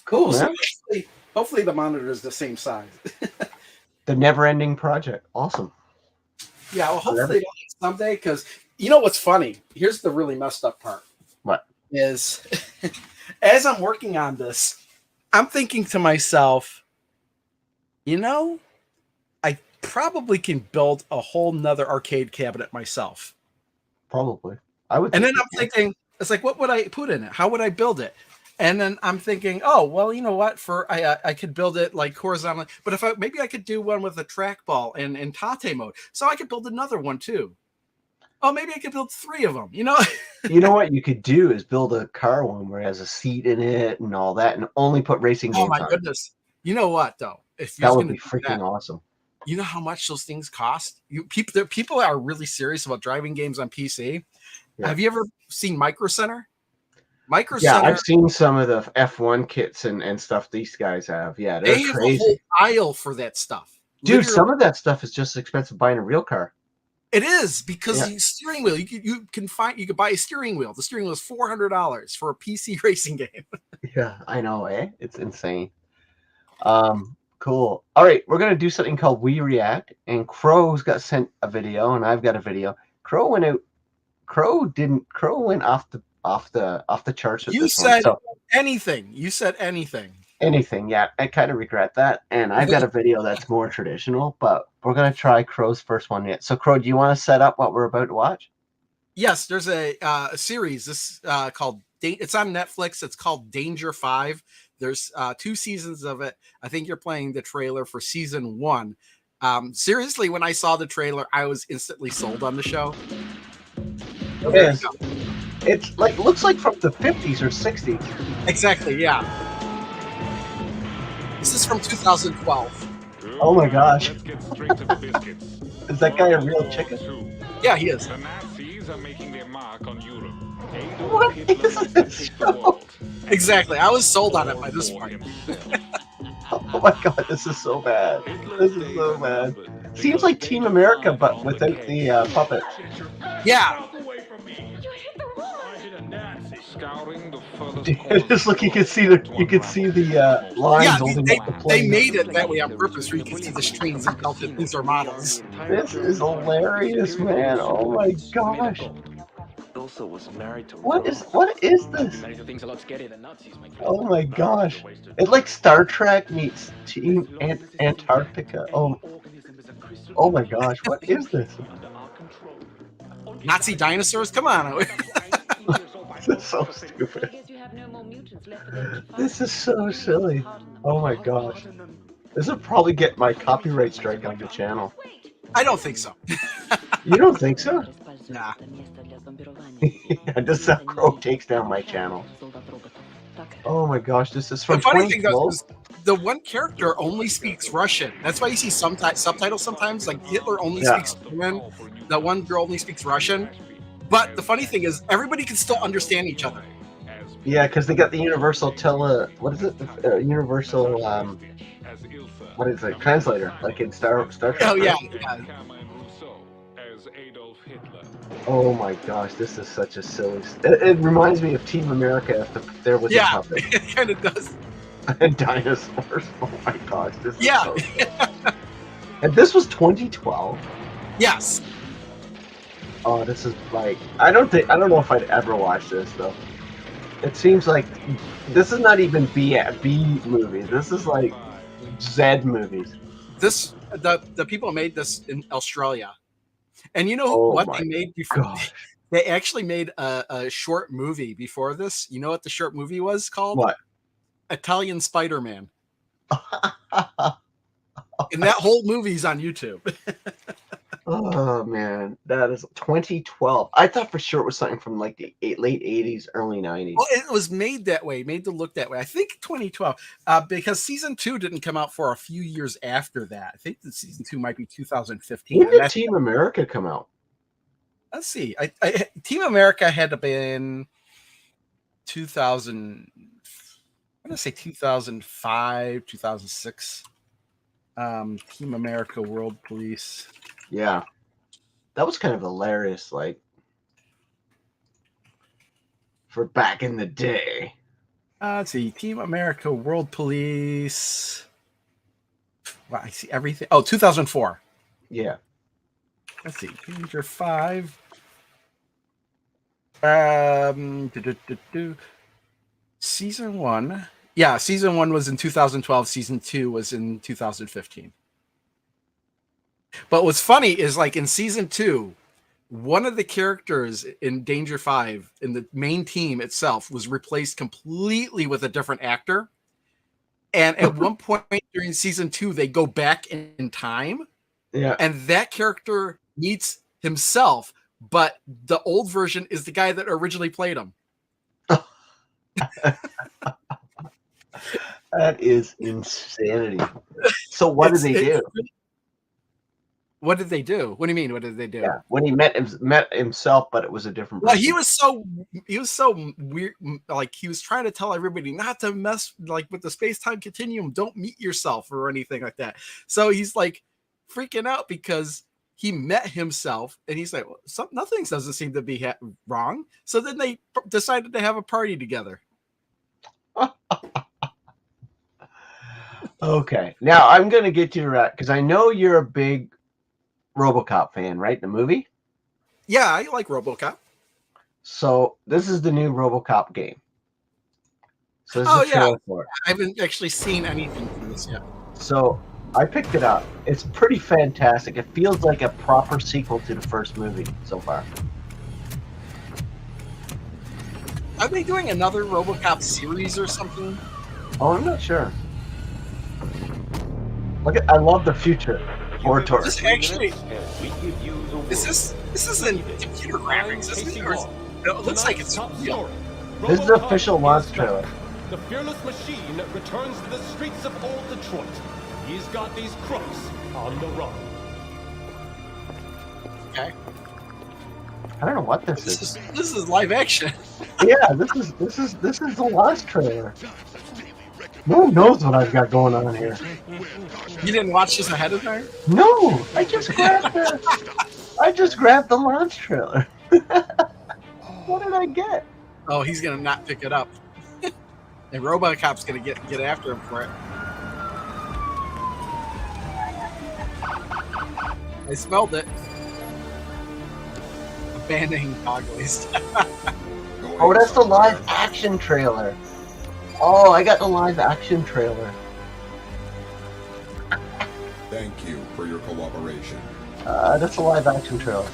Cool, man. So hopefully the monitor is the same size. The never-ending project. Awesome. Yeah, well, hopefully someday, because you know what's funny? Here's the really messed up part. What? Is as I'm working on this, I'm thinking to myself, I probably can build a whole nother arcade cabinet myself. Probably. I would. And then I'm thinking, it's like, what would I put in it? How would I build it? And then I'm thinking, oh, well, you know what? I could build it like horizontally, but maybe I could do one with a trackball and tate mode, so I could build another one too. Oh, maybe I could build 3 of them. You know what you could do is build a car one where it has a seat in it and all that, and only put racing games on. Oh my goodness! You know what though? If that would be freaking awesome. You know how much those things cost? People are really serious about driving games on PC. Yeah. Have you ever seen Micro Center? Yeah, I've seen some of the F1 kits and stuff these guys have. Yeah, they have crazy. A whole aisle for that stuff. Dude, literally, some of that stuff is just as expensive buying a real car. It is, because the steering wheel, you can buy a steering wheel. The steering wheel is $400 for a PC racing game. Yeah, I know, It's insane. Cool. All right, we're gonna do something called We React, and Crow's got sent a video, and I've got a video. Crow went off the charts with this one. Anything. You said anything. Anything, yeah. I kind of regret that. And I've got a video that's more traditional, but we're going to try Crow's first one yet. So, Crow, do you want to set up what we're about to watch? Yes, there's a series. This called, it's on Netflix. It's called Danger 5. There's 2 seasons of it. I think you're playing the trailer for season 1. Seriously, when I saw the trailer, I was instantly sold on the show. Okay. It's like, looks like from the 50s or 60s. Exactly, yeah. This is from 2012. Oh my gosh. Is that guy a real chicken? Yeah, he is. The Nazis are making their mark on Europe. What is this show? Exactly. I was sold on it by this point. Oh my god, this is so bad. This is so bad. Seems like Team America, but without the puppet. Yeah. Just look, you can see the lines holding up the plane. They made it that way on purpose, where you can see the strings and tell that these are models. This is hilarious, man. Oh my gosh. What is this? Oh my gosh. It's like Star Trek meets Team Antarctica. Oh my gosh, what is this? Nazi dinosaurs? Come on. This is so stupid. This is so silly. Oh my gosh. This will probably get my copyright strike on the channel. I don't think so. You don't think so? Nah. Yeah, this is how Crow takes down my channel. Oh my gosh, this is from the funny thing though is the one character only speaks Russian. That's why you see subtitles sometimes, like Hitler only speaks German. The one girl only speaks Russian. But the funny thing is, everybody can still understand each other. Yeah, because they got the universal what is it? Universal what is it? Translator, like in Star Trek. Oh yeah. Oh my gosh, this is such a silly. It reminds me of Team America if there was a puppet. Yeah, it kind of does. And dinosaurs. Oh my gosh, this is so And this was 2012. Yes. Oh, this is like I don't know if I'd ever watch this though. It seems like this is not even B movies. This is like Z movies. The people made this in Australia, and you know what they made before? Gosh. They actually made a short movie before this. You know what the short movie was called? What? Italian Spider-Man. And that whole movie's on YouTube. Oh man, that is 2012. I thought for sure it was something from like the late 80s, early 90s. Well, it was made that way, made to look that way. I think 2012, because season 2 didn't come out for a few years after that. I think the season 2 might be 2015. When And did that's, Team America come out? let's see, Team America had to be in 2000. I'm gonna say 2005, 2006. Team America, World Police. Yeah, that was kind of hilarious. Like for back in the day. Let's see, Team America, World Police. Wow, I see everything. Oh, 2004. Yeah. Let's see, Danger 5. Season 1. Yeah, season 1 was in 2012. Season 2 was in 2015. But what's funny is, like, in season 2, one of the characters in Danger 5 in the main team itself was replaced completely with a different actor. And at one point during season 2, they go back in time. Yeah. And that character meets himself, but the old version is the guy that originally played him. That is insanity. So what did they do? What did they do? What do you mean? What did they do? Yeah, when he met himself, but it was a different Well, person. he was so weird. Like, he was trying to tell everybody not to mess like with the space-time continuum. Don't meet yourself or anything like that. So he's like freaking out because he met himself, and he's like, well, nothing doesn't seem to be wrong. So then they decided to have a party together. Okay, now I'm going to get you right because I know you're a big RoboCop fan, right? The movie. Yeah, I like RoboCop. So this is the new RoboCop game. So this is a trailer for it. I haven't actually seen anything from this yet. So I picked it up. It's pretty fantastic. It feels like a proper sequel to the first movie so far. Are they doing another RoboCop series or something? Oh, I'm not sure. Look at, I love the future. Hortor. This actually, this is in computer graphics, isn't it? Or it looks like it's real. This is the official launch trailer. The fearless machine returns to the streets of old Detroit. He's got these crooks on the run. Okay. I don't know what this is. This is live action. Yeah, this is the launch trailer. No one knows what I've got going on here. You didn't watch this ahead of time? No, I just grabbed the launch trailer. What did I get? Oh, he's gonna not pick it up. And RoboCop's gonna get after him for it. I smelled it. Abandoning dog waste. Oh, that's the live action trailer. Oh, I got the live action trailer. Thank you for your cooperation. That's a live action trailer.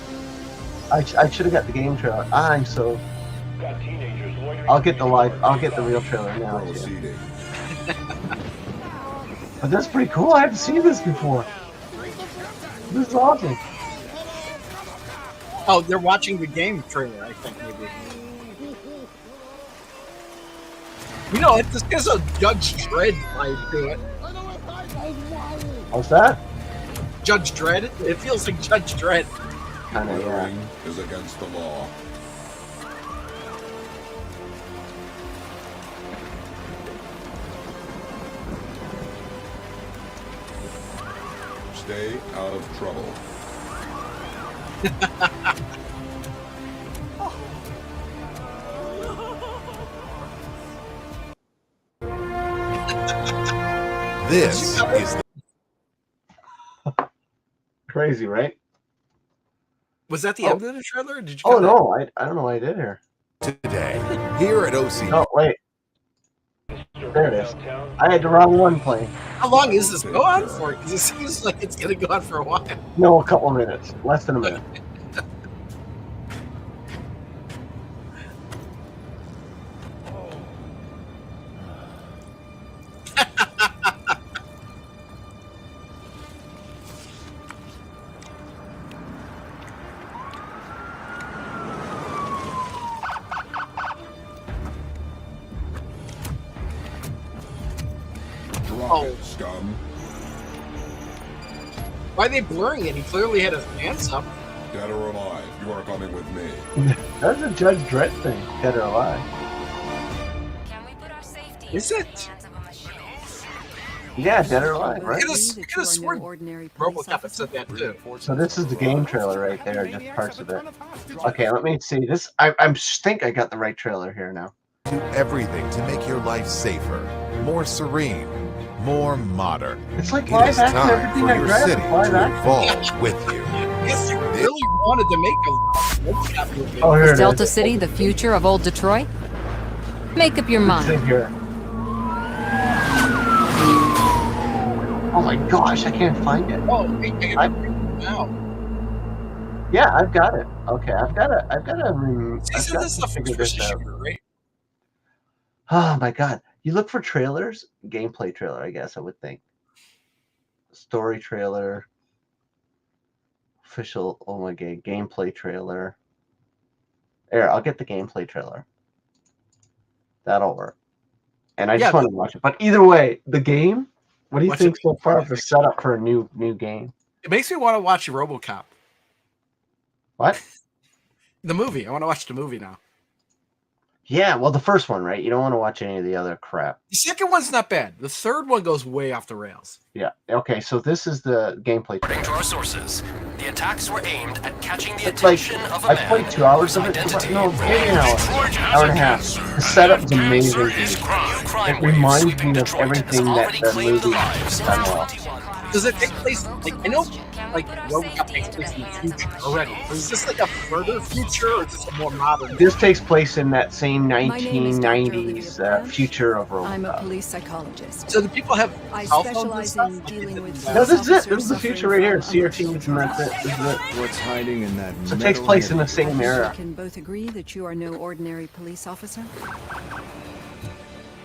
I should have got the game trailer. I'm so. I'll get the real trailer now. Proceeding. But that's pretty cool. I haven't seen this before. This is awesome. Oh, they're watching the game trailer, I think, maybe. You know, this gives a Judge Dredd vibe to it. What's that? Judge Dredd? It feels like Judge Dredd. Kind of, yeah. Littering is against the law. Stay out of trouble. This is Crazy, right? Was that the end of the trailer? Or did you? Oh no, I don't know what I did here. today here at OC. No, wait. There it is. I had the wrong one playing. How long is this go on for? Because it seems like it's going to go on for a while. No, a couple minutes. Less than a minute. scum. Why are they blurring it? He clearly had his hands up. Dead or alive, you are coming with me. That's a Judge Dredd thing. Dead or alive. Can we put our safety Is in it? the hands of a machine? Yeah, Dead or alive, right? Could have sworn RoboCop had said that too. So this is the game trailer right there, just parts of it. Okay, let me see this. I think I got the right trailer here now. Do everything to make your life safer, more serene, more modern. It's like It live is action. time Everything for I your grab city is live to action. evolve with you. Yes, you really wanted to make a RoboCop movie. Oh, here Is it Delta is. City the future of old Detroit? Make up your Let's see mind. here. Oh my gosh, I can't find it. Oh, I now. Yeah, I've got it. Okay, I've got to Isn't this the figure first this out. shooter, right? Oh my god. You look for trailers? Gameplay trailer, I guess I would think. Story trailer. Official, oh my god, gameplay trailer. There, I'll get the gameplay trailer. That'll work. And I just want to watch it. But either way, the game, what do you think so far of the setup for a new game? It makes me want to watch RoboCop. What? The movie. I want to watch the movie now. Yeah, well, the first one, right? You don't want to watch any of the other crap. The second one's not bad. The third one goes way off the rails. Yeah. Okay, so this is the gameplay trailer. According to our sources, the attacks were aimed at catching the It's like, attention of a I man played 2 hours of it. identity No, maybe an hour and a half. The setup's amazing. It reminds me of everything that the movie has done well. Does it take place, like, I know, like, RoboCop takes place in the future already. Is this like a further future, or is this a more modern? This takes place in that same name is Dr. 1990s future of RoboCop. I'm a police psychologist. So do people have I cell phones and specialize stuff? in dealing with No, this is it. officers This is the future right here. CRTs and that's it. This is it. What's hiding in that? So it takes place in the same We era. can both agree that you are no ordinary police officer.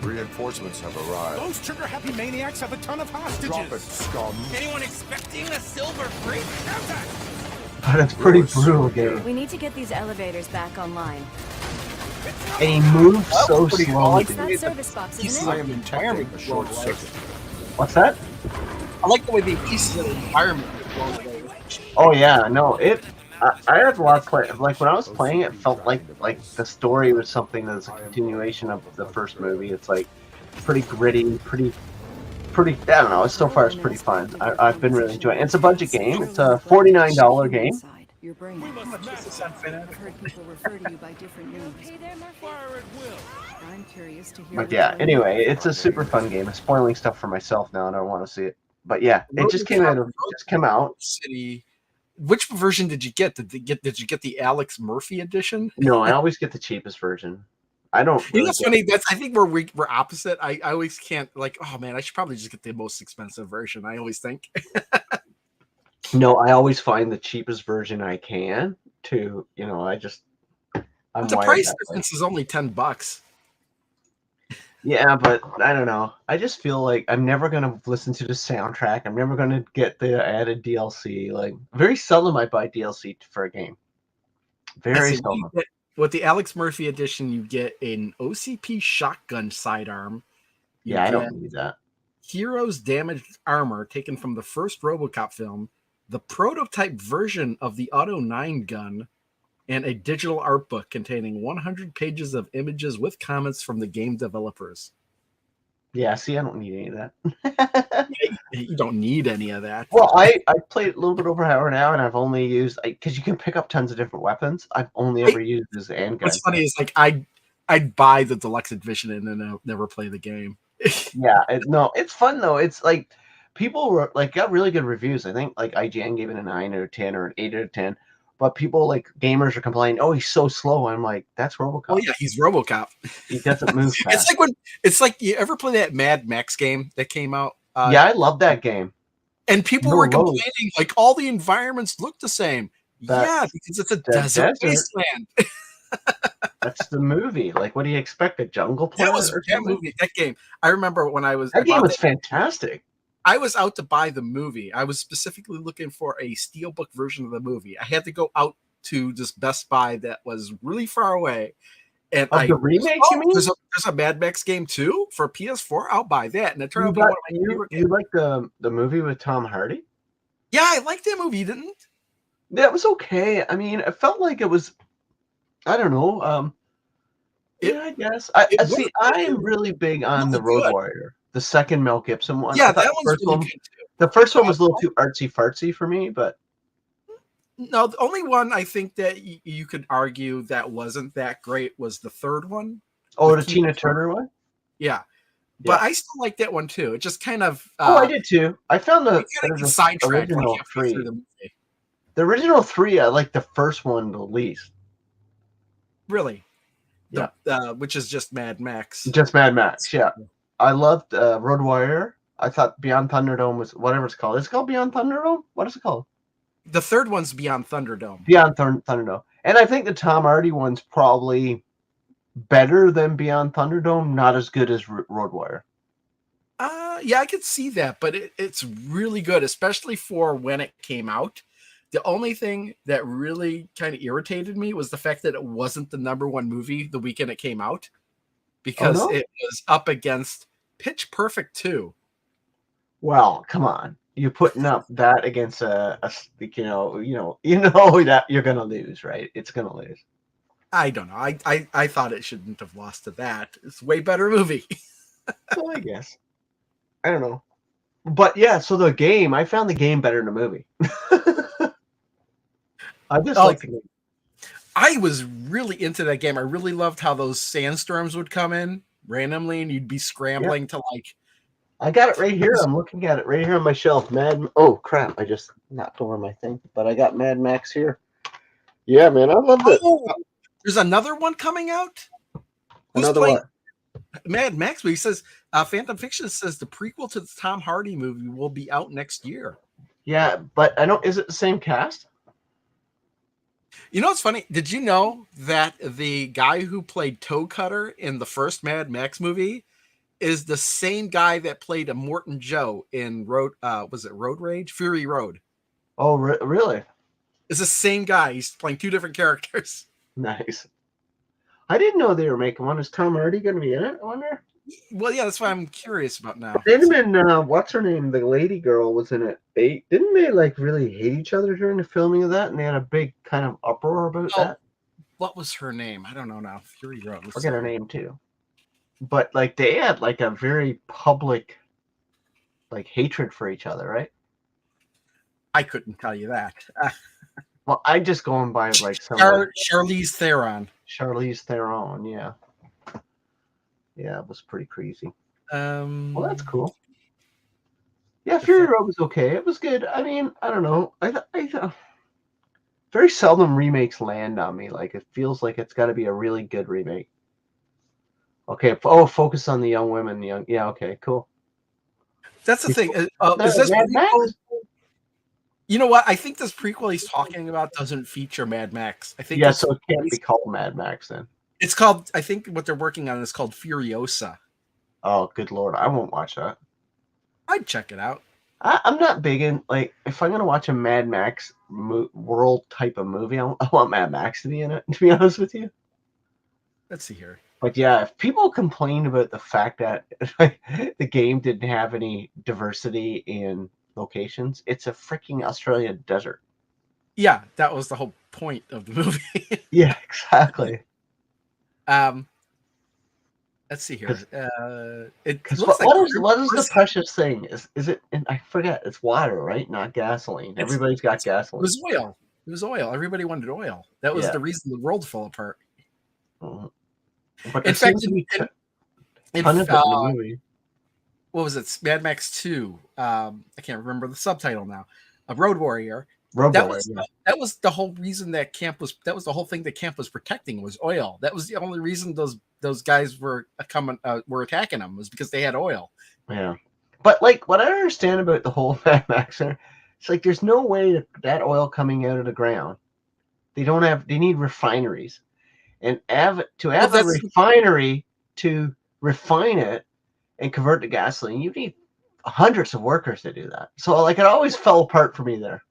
Reinforcements have arrived. Those trigger-happy maniacs have a ton of hostages. Drop it, scum. Anyone expecting a silver freak? But it's pretty brutal game. We need to get these elevators back online. And he moves so pretty slowly. It's that service box, Pieces isn't of it? the environment A are short blown away. circuit. What's that? I like the way the pieces of the environment are blown away. Oh yeah, no, I had a lot of play. Like when I was playing, it felt like the story was something that's a continuation of the first movie. It's like pretty gritty, pretty. I don't know. So far, it's pretty fun. I've been really enjoying it. It's a budget game. It's a $49 game. Your brain. I've heard people refer to you by different names. I'm curious to hear. But yeah, anyway, it's a super fun game. I'm spoiling stuff for myself now, and I don't want to see it. But yeah, it just came out. City. Which version did you get? Did you get the Alex Murphy edition? No, I always get the cheapest version. I don't. You know, that's funny. I think we're opposite. I always can't, like, oh man, I should probably just get the most expensive version. I always think. No, I always find the cheapest version I can to, I'm the wired price that way. difference is only $10. Yeah, but I don't know. I just feel like I'm never gonna listen to the soundtrack. I'm never gonna get the added DLC. Like very seldom I buy DLC for a game. Very seldom. With the Alex Murphy edition, you get an OCP shotgun sidearm. Yeah, I don't need that. Hero's damaged armor taken from the first RoboCop film, the prototype version of the Auto 9 gun, and a digital art book containing 100 pages of images with comments from the game developers. Yeah, see, I don't need any of that. You don't need any of that. Well, I played a little bit over an hour now, and I've only used because you can pick up tons of different weapons. I've only ever used this handgun. What's funny is like I'd buy the deluxe edition and then never play the game. Yeah, no, it's fun though. It's like people were like got really good reviews. I think like IGN gave it a 9 out of 10 or an 8 out of 10. But people like gamers are complaining, "Oh, he's so slow." I'm like, "That's RoboCop." Oh yeah, he's RoboCop. He doesn't move fast. It's like you ever play that Mad Max game that came out? Yeah, I love that game. And people were complaining like all the environments look the same. Yeah, because it's a desert wasteland. That's the movie. Like, what do you expect? A jungle planet? That game. I remember when I was that game was fantastic. I was out to buy the movie. I was specifically looking for a steelbook version of the movie. I had to go out to this Best Buy that was really far away. And Of the remake, you mean? there's a Mad Max game too for PS4. I'll buy that. And it turned out to be You, one got, of my you, favorite you games. like the movie with Tom Hardy? Yeah, I liked that movie, didn't? Yeah, it was okay. I mean, it felt like it was. I don't know. It, Yeah, I guess. it I was see. I'm really big on the really Road good. Warrior, the second Mel Gibson one. Yeah, I thought that the one's first really one, good too. the first one was a little too artsy fartsy for me, but No, the only one I think that you could argue that wasn't that great was the third one. oh, with the Tina Turner one. Yeah, but Yeah. I still like that one too. It just kind of Oh, I did too. I found it kind of gets sidetracked like original halfway through three. the movie. The original three, I like the first one the least. Really, Yeah. Which is just Mad Max. Just Mad Max. Yeah, I loved Road Warrior. I thought Beyond Thunderdome was whatever it's called. Is it called Beyond Thunderdome? What is it called? The third one's Beyond Thunderdome. Beyond Thunderdome. And I think the Tom Hardy one's probably better than Beyond Thunderdome, not as good as Road Warrior. Yeah, I could see that, but it's really good, especially for when it came out. The only thing that really kind of irritated me was the fact that it wasn't the #1 movie the weekend it came out, because it was up against Pitch Perfect 2. Well, come on. You're putting up that against you know that you're gonna lose, right? It's gonna lose. I don't know. I thought it shouldn't have lost to that. It's a way better movie. Well, I guess. I don't know. But yeah, so the game, I found the game better than the movie. I just like the game. I was really into that game. I really loved how those sandstorms would come in randomly and you'd be scrambling to like. I got it right here. I'm looking at it right here on my shelf. Oh crap! I just knocked over my thing, but I got Mad Max here. Yeah, man, I love it. Oh, there's another one coming out. Another what? Mad Max. But he says Phantom Fiction says the prequel to the Tom Hardy movie will be out next year. Yeah, but I don't. Is it the same cast? You know what's funny? Did you know that the guy who played Toe Cutter in the first Mad Max movie is the same guy that played a Morton Joe in Road Rage? Fury Road. Oh, really? It's the same guy. He's playing two different characters. Nice. I didn't know they were making one. Is Tom Hardy going to be in it? I wonder. Well, yeah, that's what I'm curious about now. What's her name? The lady girl was in it. Didn't they like really hate each other during the filming of that? And they had a big kind of uproar about that. What was her name? I don't know now. Fury Road. I forget her name too. But like they had like a very public like hatred for each other, right? I couldn't tell you that. Well, I just going by like some Charlize Theron. Charlize Theron, yeah. Yeah, it was pretty crazy. Well, that's cool. Yeah, Fury Road was okay. It was good. I mean, I don't know. I very seldom remakes land on me. Like it feels like it's got to be a really good remake. Okay. Oh, focus on the young women. Yeah. Okay. Cool. That's the thing. Is this prequel? You know what? I think this prequel he's talking about doesn't feature Mad Max. I think. Yeah, so it can't be called Mad Max then. It's called. I think what they're working on is called Furiosa. Oh, good lord! I won't watch that. I'd check it out. I'm not big in like if I'm gonna watch a Mad Max world type of movie, I want Mad Max to be in it. To be honest with you. Let's see here. But yeah, if people complain about the fact that the game didn't have any diversity in locations, it's a freaking Australian desert. Yeah, that was the whole point of the movie. Yeah, exactly. Let's see here. What is the precious thing? Is it? And I forget. It's water, right? Not gasoline. Everybody's got gasoline. It was oil. It was oil. Everybody wanted oil. That was the reason the world fell apart. But in fact, in the movie. What was it? Mad Max 2. I can't remember the subtitle now. A Road Warrior. That was the whole reason that was the whole thing that camp was protecting was oil. That was the only reason those guys were attacking them was because they had oil. Yeah. But like what I understand about the whole Mad Max, it's like there's no way that oil coming out of the ground. They need refineries. And a refinery to refine it and convert to gasoline, you need hundreds of workers to do that. So like it always fell apart for me there.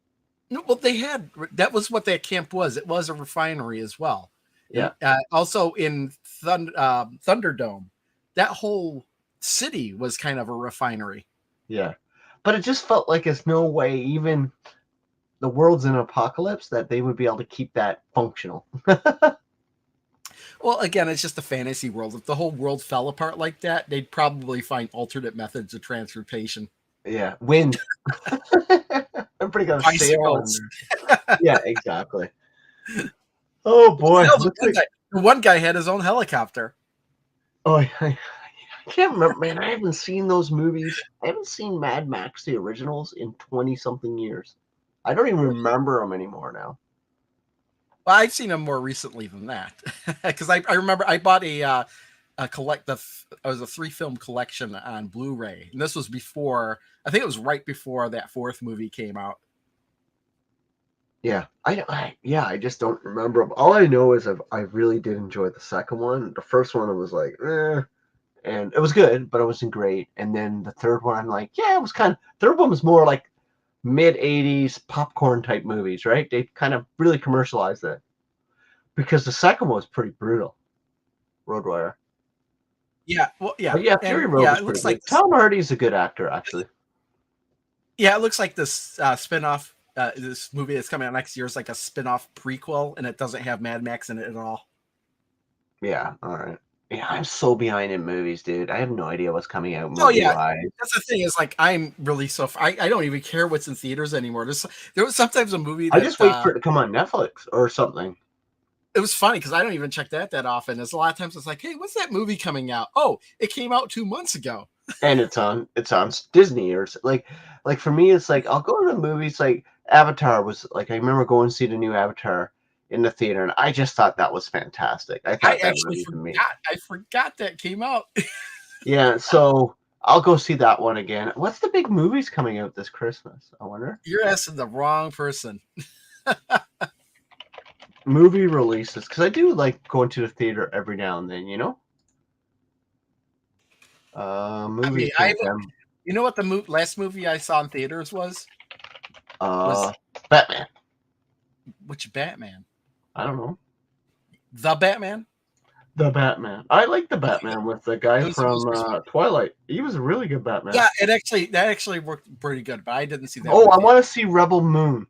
No, well, that was what that camp was. It was a refinery as well. Yeah. Also in Thunderdome, that whole city was kind of a refinery. Yeah. But it just felt like there's no way, even the world's in an apocalypse, that they would be able to keep that functional. Well, again, it's just a fantasy world. If the whole world fell apart like that, they'd probably find alternate methods of transportation. Yeah. Wind. Everybody got a sail on Bicycles. there. Yeah, exactly. Oh boy. Hell, Looks like, the one guy had his own helicopter. oh, I can't remember, man. I haven't seen those movies. I haven't seen Mad Max, the originals, in 20-something years. I don't even remember them anymore now. Well, I've seen them more recently than that, because I remember I bought a 3-film collection on Blu-ray, and this was before. I think it was right before that fourth movie came out. Yeah, I just don't remember them. All I know is I really did enjoy the second one. The first one, it was like, and it was good, but it wasn't great. And then the third one, I'm like, yeah, it was kind of. Third one was more like mid-'80s popcorn type movies, right? They kind of really commercialized it, because the second one was pretty brutal. Roadwire. Yeah, well, yeah, But yeah, Fury Road was it pretty looks good. like Tom Hardy's a good actor, actually. Yeah, it looks like this spin-off, this movie that's coming out next year is like a spin-off prequel, and it doesn't have Mad Max in it at all. Yeah, all right. Yeah, I'm so behind in movies, dude. I have no idea what's coming out Oh yeah, movie-wise. that's the thing is like I'm really I don't even care what's in theaters anymore. There was sometimes a movie I that just wait for it to come on Netflix or something. it was funny because I don't even check that often. There's a lot of times it's like, hey, what's that movie coming out? Oh, it came out 2 months ago. And it's on Disney or like for me, it's like I'll go to the movies. Like Avatar was like, I remember going to see the new Avatar in the theater, and I just thought that was fantastic. I thought I that actually movie for me. I forgot that came out. Yeah, so I'll go see that one again. What's the big movies coming out this Christmas? I wonder. You're asking the wrong person. Movie releases, because I do like going to the theater every now and then, you know. Movie. You know what the last movie I saw in theaters was? Batman. Which Batman? I don't know. The Batman? The Batman. I like the Batman with the guy from Twilight. He was a really good Batman. Yeah, that actually worked pretty good, but I didn't see that. Oh, I want to see Rebel Moon,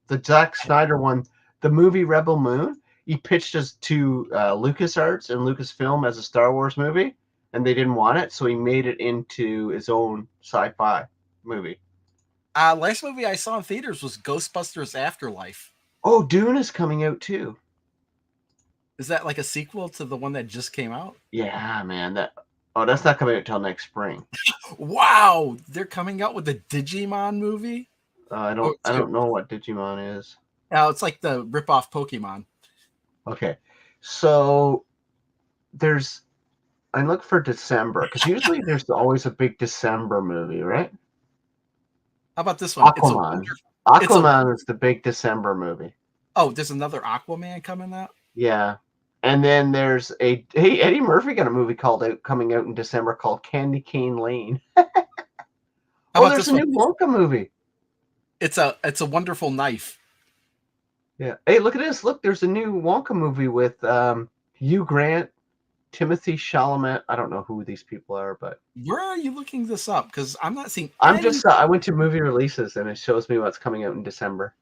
the Zack Snyder one. The movie Rebel Moon. He pitched us to LucasArts and Lucasfilm as a Star Wars movie, and they didn't want it, so he made it into his own sci-fi movie. Last movie I saw in theaters was Ghostbusters Afterlife. Oh, Dune is coming out too. Is that like a sequel to the one that just came out? Yeah, man. That's not coming out until next spring. Wow, they're coming out with the Digimon movie. I don't know what Digimon is. Oh, it's like the rip-off Pokemon. Okay, so I look for December, because usually there's always a big December movie, right? How about this one? Aquaman. Aquaman is the big December movie. Oh, there's another Aquaman coming out? Yeah. And then there's Eddie Murphy got a movie coming out in December called Candy Cane Lane. There's a new Wonka movie. It's a Wonderful Knife. Yeah. Hey, look at this. Look, there's a new Wonka movie with Hugh Grant, Timothy Chalamet. I don't know who these people are, but where are you looking this up? Because I'm not seeing. I went to movie releases and it shows me what's coming out in December.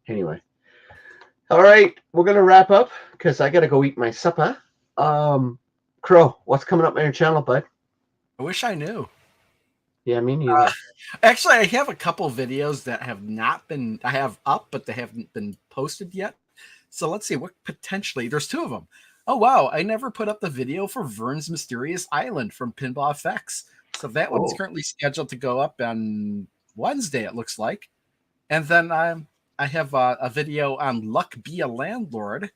Anyway. All right, we're gonna wrap up because I gotta go eat my supper. Crow, what's coming up on your channel, bud? I wish I knew. Yeah, me neither. Actually, I have a couple videos that have not been. I have up, but they haven't been posted yet. So let's see what potentially. There's 2 of them. Oh wow, I never put up the video for Vern's Mysterious Island from Pinball FX. So that one's currently scheduled to go up on Wednesday. It looks like, and then I have a video on Luck Be a Landlord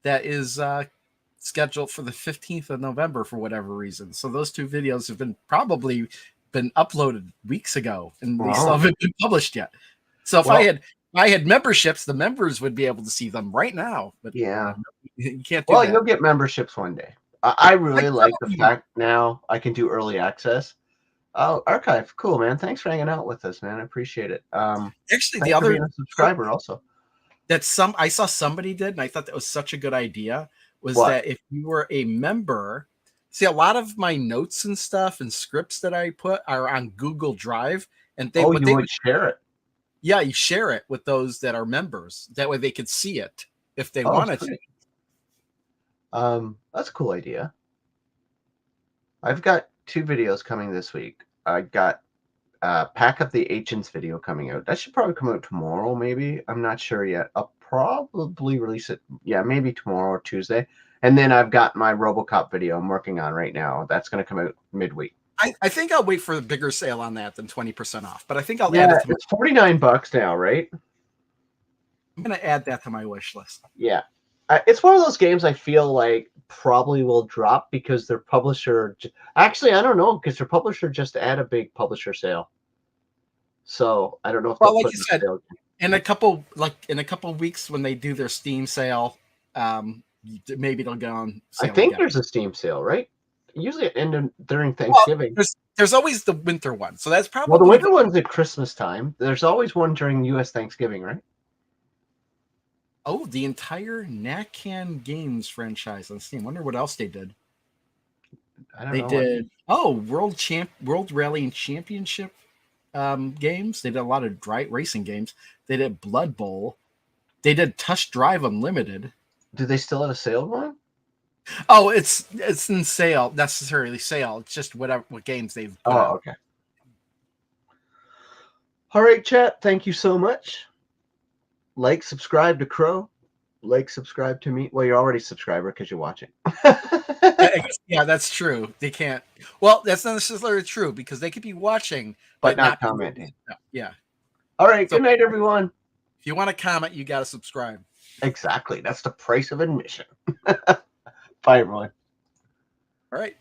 that is scheduled for the 15th of November for whatever reason. So those 2 videos have probably been uploaded weeks ago, and they still haven't been published yet. So if I had memberships, the members would be able to see them right now. But yeah, you can't do that. You'll get memberships one day. I really like the fact now I can do early access. Oh, Archive, cool, man. Thanks for hanging out with us, man. I appreciate it. Actually, the other being a subscriber also. I saw somebody did, and I thought that was such a good idea. Was What? that if you were a member? See, a lot of my notes and stuff and scripts that I put are on Google Drive, and You would share it. Yeah, you share it with those that are members. That way, they could see it if they wanted to. Sweet. That's a cool idea. I've got 2 videos coming this week. I got Pack Up the Ancients video coming out. That should probably come out tomorrow, maybe. I'm not sure yet. I'll probably release it, maybe tomorrow or Tuesday. And then I've got my RoboCop video I'm working on right now. That's going to come out midweek. I think I'll wait for the bigger sale on that than 20% off. But I think I'll add it to it's $49 now, right? I'm going to add that to my wish list. Yeah. It's one of those games I feel like probably will drop because their publisher... Actually, I don't know, because their publisher just had a big publisher sale. So I don't know if Well, they'll like put you said, sale. in a couple of weeks when they do their Steam sale, maybe they'll go on sale. I think again. there's a Steam sale, right? Usually it ended during Thanksgiving. Well, there's always the winter one, so that's probably the winter one's at Christmas time. There's always one during U.S. Thanksgiving, right? Oh, the entire NACAN Games franchise on Steam. Wonder what else they did. I don't They know. did World Rallying Championship games. They did a lot of racing games. They did Blood Bowl. They did Touch Drive Unlimited. Do they still have a sale going? Oh, it's in sale, necessarily sale. It's just what games they've put out. Okay. All right, chat. Thank you so much. Like, subscribe to Crow. Like, subscribe to me. Well, you're already a subscriber because you're watching. Yeah, that's true. They can't. Well, that's not necessarily true because they could be watching, but not commenting. Yeah. All right. Good night, everyone. If you want to comment, you got to subscribe. Exactly. That's the price of admission. Bye, everyone. All right.